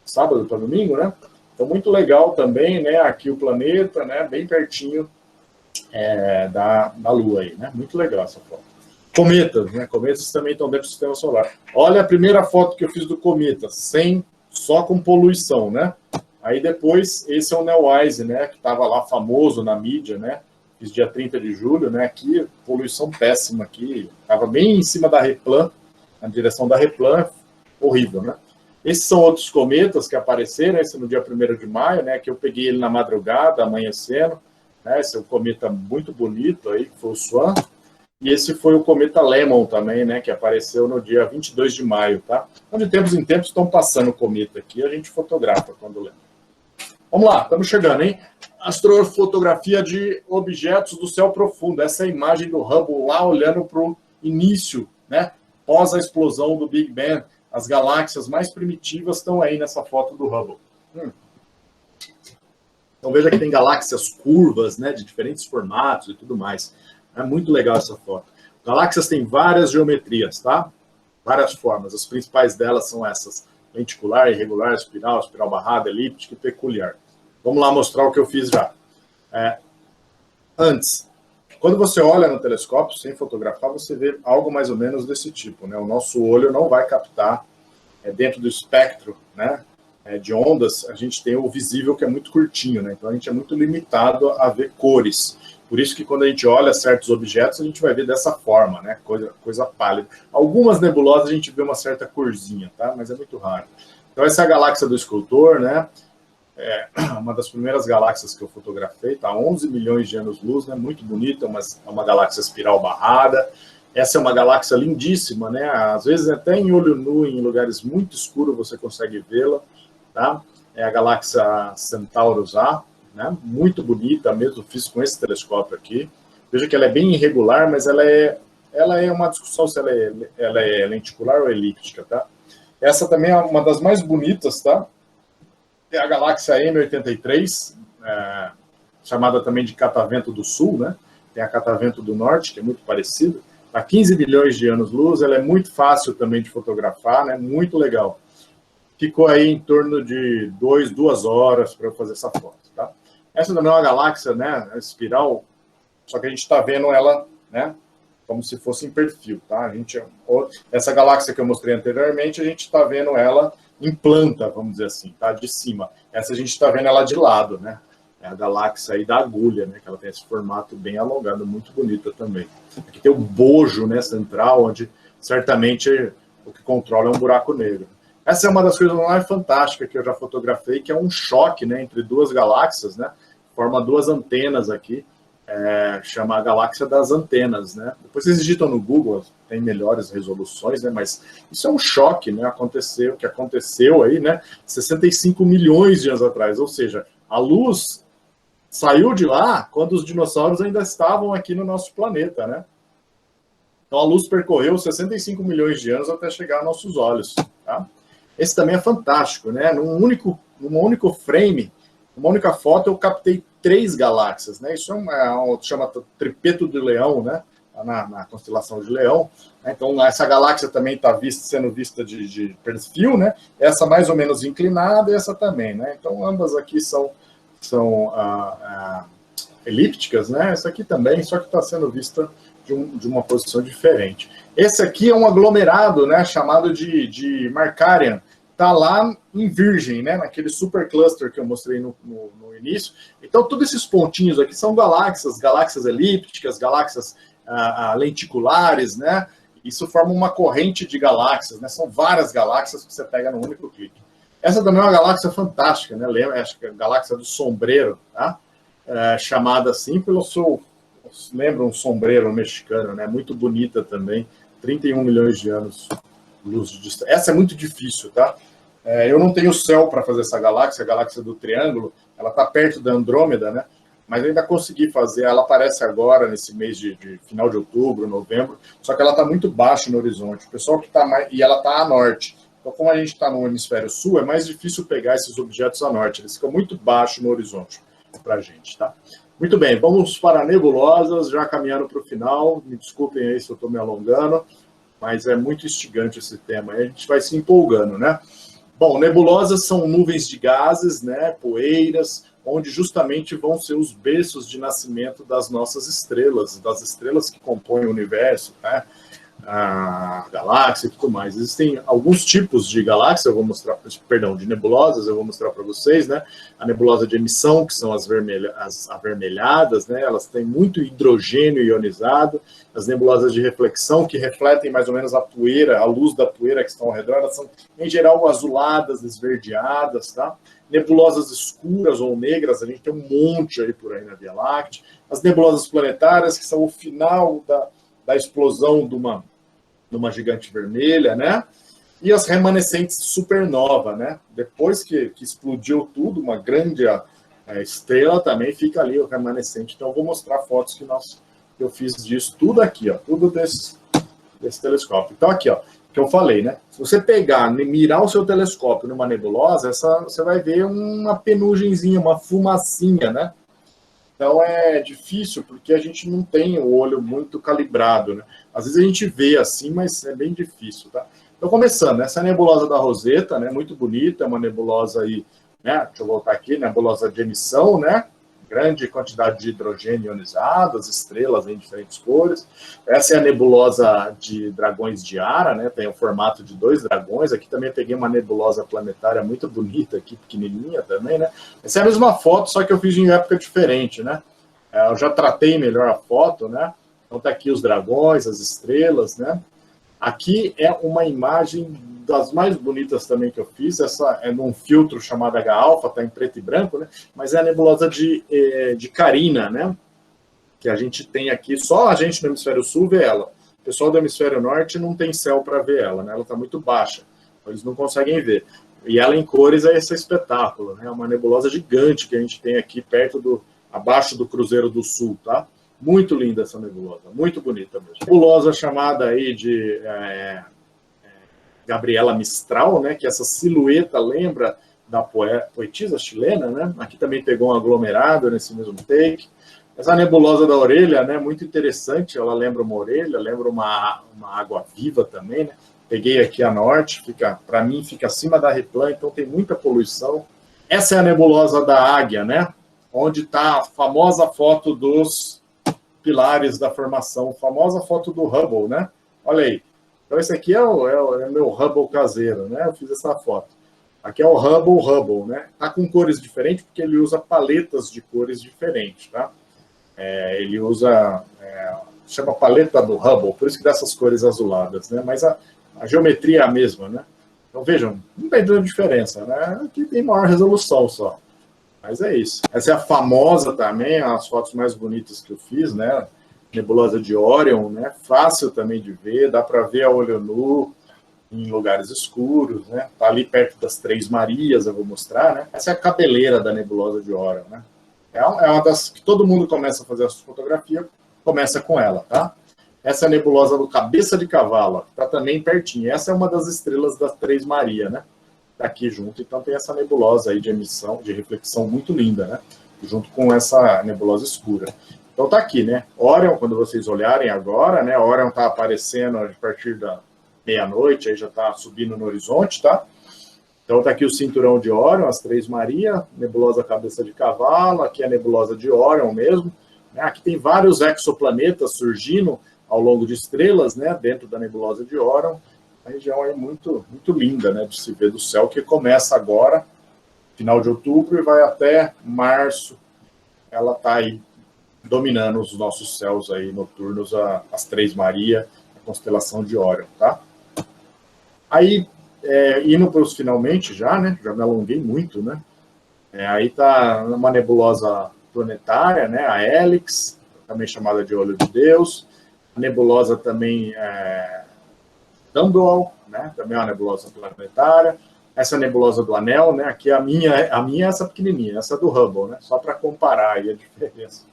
sábado para domingo, né? Então, muito legal também, né? Aqui o planeta, né? Bem pertinho da Lua aí, né? Muito legal essa foto. Cometas, né? Cometas também estão dentro do sistema solar. Olha a primeira foto que eu fiz do cometa, só com poluição, né? Aí depois, esse é o Neowise, né? Que estava lá famoso na mídia, né? Fiz dia 30 de julho, né? Aqui, poluição péssima aqui. Estava bem em cima da Replan, na direção da Replan, horrível, né? Esses são outros cometas que apareceram, esse no dia 1º de maio, né? Que eu peguei ele na madrugada, amanhecendo, né? Esse é um cometa muito bonito aí, que foi o Swan. E esse foi o cometa Lemmon também, né? Que apareceu no dia 22 de maio, tá? Então, de tempos em tempos, estão passando o cometa aqui, a gente fotografa quando lembra. Vamos lá, estamos chegando, hein? Astrofotografia de objetos do céu profundo. Essa é a imagem do Hubble lá olhando para o início, né? Pós a explosão do Big Bang. As galáxias mais primitivas estão aí nessa foto do Hubble. Então veja que tem galáxias curvas, né? De diferentes formatos e tudo mais. É muito legal essa foto. Galáxias têm várias geometrias, tá? Várias formas. As principais delas são essas: lenticular, irregular, espiral barrada, elíptica e peculiar. Vamos lá mostrar o que eu fiz já. Antes, quando você olha no telescópio, sem fotografar, você vê algo mais ou menos desse tipo, né? O nosso olho não vai captar, dentro do espectro, né, de ondas, a gente tem o visível que é muito curtinho, né? Então a gente é muito limitado a ver cores. Por isso que quando a gente olha certos objetos, a gente vai ver dessa forma, né? Coisa pálida. Algumas nebulosas a gente vê uma certa corzinha, tá? Mas é muito raro. Então essa é a galáxia do Escultor, né? Uma das primeiras galáxias que eu fotografei, tá? 11 milhões de anos-luz, né? Muito bonita, é uma galáxia espiral barrada. Essa é uma galáxia lindíssima, né? Às vezes até em olho nu, em lugares muito escuros, você consegue vê-la, tá? É a galáxia Centaurus A, né? Muito bonita mesmo, fiz com esse telescópio aqui. Veja que ela é bem irregular, mas ela é uma discussão se ela é lenticular ou elíptica, tá? Essa também é uma das mais bonitas, tá? É a galáxia M83, chamada também de Catavento do Sul, né? Tem a Catavento do Norte, que é muito parecido. A 15 bilhões de anos-luz, ela é muito fácil também de fotografar, né? Muito legal. ficou aí em torno de 2 horas para eu fazer essa foto, tá? Essa também é uma galáxia, né, espiral, só que a gente está vendo ela, né, como se fosse em perfil, tá? Essa galáxia que eu mostrei anteriormente, a gente está vendo ela em planta, vamos dizer assim, tá? De cima. Essa a gente está vendo ela de lado, né? É a galáxia aí da agulha, né? Que ela tem esse formato bem alongado, muito bonita também. Aqui tem o bojo, né, central, onde certamente o que controla é um buraco negro. Essa é uma das coisas mais fantásticas que eu já fotografei, que é um choque, né, entre duas galáxias, né? Forma duas antenas aqui, chama a galáxia das antenas, né? Depois vocês digitam no Google, tem melhores resoluções, né? Mas isso é um choque, né? O que aconteceu aí, né? 65 milhões de anos atrás, ou seja, a luz saiu de lá quando os dinossauros ainda estavam aqui no nosso planeta, né? Então a luz percorreu 65 milhões de anos até chegar aos nossos olhos, tá? Esse também é fantástico, né? Num único frame, numa única foto, eu captei 3 galáxias, né? Isso chama Tripeto de Leão, né? Na constelação de Leão. Então, essa galáxia também está sendo vista de perfil, né? Essa mais ou menos inclinada e essa também, né? Então, ambas aqui são elípticas, né? Essa aqui também, só que está sendo vista de uma posição diferente. Esse aqui é um aglomerado, né? Chamado de Markarian. Está lá em Virgem, né? Naquele supercluster que eu mostrei no início. Então, todos esses pontinhos aqui são galáxias elípticas, galáxias lenticulares, né? Isso forma uma corrente de galáxias, né? São várias galáxias que você pega num único clique. Essa também é uma galáxia fantástica, né? Acho que é a galáxia do sombreiro, tá? Chamada assim pelo seu... Lembra um sombreiro mexicano, né? Muito bonita também. 31 milhões de anos luz de distância. Essa é muito difícil, tá? Eu não tenho céu para fazer essa galáxia, a galáxia do Triângulo, ela está perto da Andrômeda, né? Mas eu ainda consegui fazer, ela aparece agora, nesse mês de final de outubro, novembro, só que ela está muito baixa no horizonte. O pessoal que está mais... E ela está a norte. Então, como a gente está no hemisfério sul, é mais difícil pegar esses objetos a norte. Eles ficam muito baixos no horizonte para a gente, tá? Muito bem, vamos para nebulosas, já caminhando para o final. Me desculpem aí se eu estou me alongando, mas é muito instigante esse tema. Aí a gente vai se empolgando, né? Bom, nebulosas são nuvens de gases, né, poeiras, onde justamente vão ser os berços de nascimento das nossas estrelas, das estrelas que compõem o universo, né? A galáxia e tudo mais. Existem alguns tipos de galáxia, de nebulosas, eu vou mostrar para vocês, né? A nebulosa de emissão, que são as avermelhadas, né? Elas têm muito hidrogênio ionizado. As nebulosas de reflexão, que refletem mais ou menos a poeira, a luz da poeira que estão ao redor, elas são, em geral, azuladas, esverdeadas, tá? Nebulosas escuras ou negras, a gente tem um monte aí por aí na Via Láctea. As nebulosas planetárias, que são o final da explosão de uma gigante vermelha, né? E as remanescentes supernova, né? Depois que explodiu tudo, uma grande estrela também fica ali o remanescente. Então, eu vou mostrar fotos que eu fiz disso, tudo aqui, ó, tudo desse telescópio. Então, aqui, ó, que eu falei, né? Se você pegar, mirar o seu telescópio numa nebulosa, você vai ver uma penugenzinha, uma fumacinha, né? Então é difícil, porque a gente não tem o olho muito calibrado, né? Às vezes a gente vê assim, mas é bem difícil, tá? Então, começando, essa é a nebulosa da Roseta, né? Muito bonita, é uma nebulosa aí, né? Deixa eu voltar aqui, nebulosa de emissão, né? Grande quantidade de hidrogênio ionizado, as estrelas em diferentes cores. Essa é a nebulosa de dragões de Ara, né? Tem o formato de 2 dragões. Aqui também peguei uma nebulosa planetária muito bonita, aqui pequenininha também, né? Essa é a mesma foto, só que eu fiz em época diferente, né? Eu já tratei melhor a foto, né? Então tá aqui os dragões, as estrelas, né? Aqui é uma imagem das mais bonitas também que eu fiz. Essa é num filtro chamado H-alfa, está em preto e branco, né? Mas é a nebulosa de Carina, né? Que a gente tem aqui, só a gente no hemisfério sul vê ela. O pessoal do hemisfério norte não tem céu para ver ela, né? Ela está muito baixa, então eles não conseguem ver. E ela em cores é esse espetáculo, né? É uma nebulosa gigante que a gente tem aqui abaixo do Cruzeiro do Sul, tá? Muito linda essa nebulosa, muito bonita mesmo. Nebulosa chamada aí de Gabriela Mistral, né? Que essa silhueta lembra da poetisa chilena, né? Aqui também pegou um aglomerado nesse mesmo take. Essa nebulosa da orelha, né? Muito interessante, ela lembra uma orelha, lembra uma água viva também, né? Peguei aqui a norte, para mim fica acima da Replan, então tem muita poluição. Essa é a nebulosa da Águia, né? Onde está a famosa foto dos pilares da formação, famosa foto do Hubble, né? Olha aí. Então esse aqui é o meu Hubble caseiro, né? Eu fiz essa foto. Aqui é o Hubble, né? Tá com cores diferentes porque ele usa paletas de cores diferentes, tá? Ele usa, chama paleta do Hubble, por isso que dá essas cores azuladas, né? Mas a geometria é a mesma, né? Então vejam, não tem tanta diferença, né? Aqui tem maior resolução só. Mas é isso. Essa é a famosa também, as fotos mais bonitas que eu fiz, né? Nebulosa de Orion, né? Fácil também de ver, dá para ver a olho nu em lugares escuros, né? Tá ali perto das Três Marias, eu vou mostrar, né? Essa é a cabeleira da nebulosa de Orion, né? É uma das que todo mundo começa a fazer a fotografia, começa com ela, tá? Essa é a nebulosa do Cabeça de Cavalo, tá também pertinho. Essa é uma das estrelas das Três Marias, né? Tá aqui junto, então tem essa nebulosa aí de emissão, de reflexão muito linda, né? Junto com essa nebulosa escura. Então tá aqui, né? Orion, quando vocês olharem agora, né? Orion tá aparecendo a partir da meia-noite, aí já tá subindo no horizonte, tá? Então tá aqui o cinturão de Orion, as Três Marias, nebulosa Cabeça de Cavalo, aqui a nebulosa de Orion mesmo. Né? Aqui tem vários exoplanetas surgindo ao longo de estrelas, né? Dentro da nebulosa de Orion. A região é muito, muito linda, né? De se ver do céu, que começa agora, final de outubro, e vai até março. Ela tá aí dominando os nossos céus aí noturnos, as Três Marias, a constelação de Orion, tá? Aí, indo para os finalmente já, né? Já me alonguei muito, né? Aí tá uma nebulosa planetária, né? A Helix, também chamada de Olho de Deus. A nebulosa também Dumbbell, né? Também é uma nebulosa planetária. Essa nebulosa do Anel, né? Aqui a minha é essa pequenininha, essa do Hubble, né? Só para comparar aí a diferença.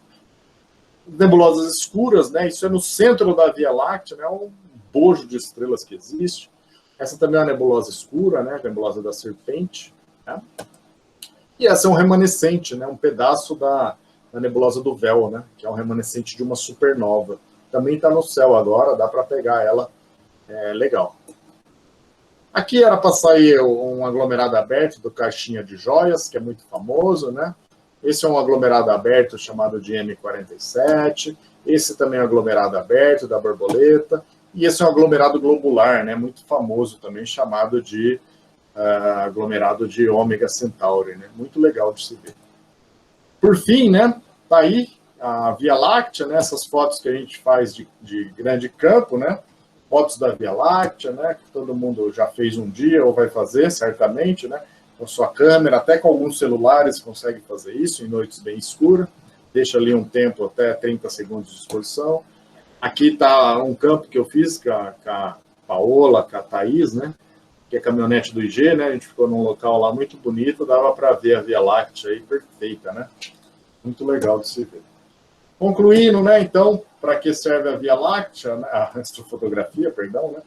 Nebulosas escuras, né? Isso é no centro da Via Láctea, né? Um bojo de estrelas que existe. Essa também é uma nebulosa escura, né? Nebulosa da Serpente. Né? E essa é um remanescente, né? Um pedaço da nebulosa do Véu, né? Que é um remanescente de uma supernova. Também está no céu agora, dá para pegar ela. Legal. Aqui era para sair um aglomerado aberto do Caixinha de Joias, que é muito famoso, né? Esse é um aglomerado aberto chamado de M47. Esse também é um aglomerado aberto da Borboleta. E esse é um aglomerado globular, né, muito famoso também, chamado de aglomerado de Ômega Centauri, né, muito legal de se ver. Por fim, né, tá aí a Via Láctea, né, essas fotos que a gente faz de grande campo, né, fotos da Via Láctea, né, que todo mundo já fez um dia ou vai fazer, certamente, né, com sua câmera, até com alguns celulares consegue fazer isso em noites bem escuras, deixa ali um tempo até 30 segundos de exposição. Aqui está um campo que eu fiz com a Paola, com a Thaís, né? Que é caminhonete do IG, né? A gente ficou num local lá muito bonito, dava para ver a Via Láctea aí perfeita, né? Muito legal de se ver. Concluindo, né? Então, para que serve a Via Láctea? Né? A astrofotografia, perdão, né?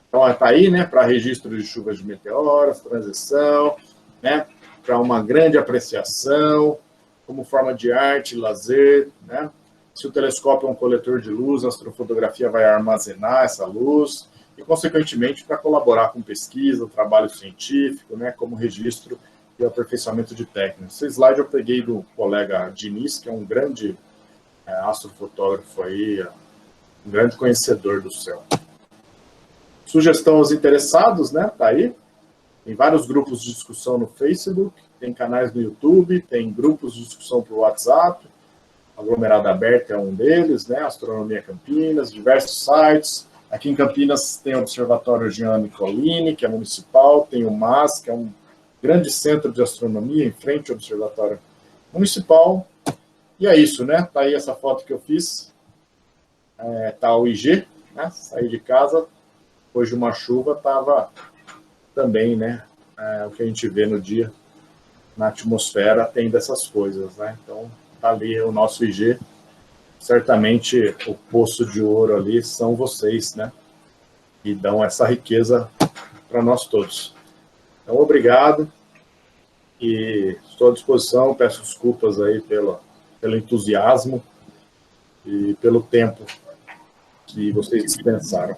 Então, está aí, né? Para registro de chuvas de meteoros, transição, né? Para uma grande apreciação, como forma de arte, lazer, né? Se o telescópio é um coletor de luz, a astrofotografia vai armazenar essa luz e, consequentemente, para colaborar com pesquisa, trabalho científico, né, como registro e aperfeiçoamento de técnicas. Esse slide eu peguei do colega Diniz, que é um grande astrofotógrafo aí, um grande conhecedor do céu. Sugestão aos interessados, né, tá aí. Tem vários grupos de discussão no Facebook, tem canais no YouTube, tem grupos de discussão por WhatsApp. Aglomerado Aberto é um deles, né? Astronomia Campinas, diversos sites. Aqui em Campinas tem o Observatório Jean Nicolini, que é municipal, tem o MAS, que é um grande centro de astronomia, em frente ao Observatório Municipal. E é isso, né? Tá aí essa foto que eu fiz. Tá o IG, né? Saí de casa, depois de uma chuva, tava também, né? O que a gente vê no dia, na atmosfera, tem dessas coisas, né? Então, tá ali o nosso IG, certamente o poço de ouro ali são vocês, né? E dão essa riqueza para nós todos. Então, obrigado e estou à disposição, peço desculpas aí pelo entusiasmo e pelo tempo que vocês dispensaram.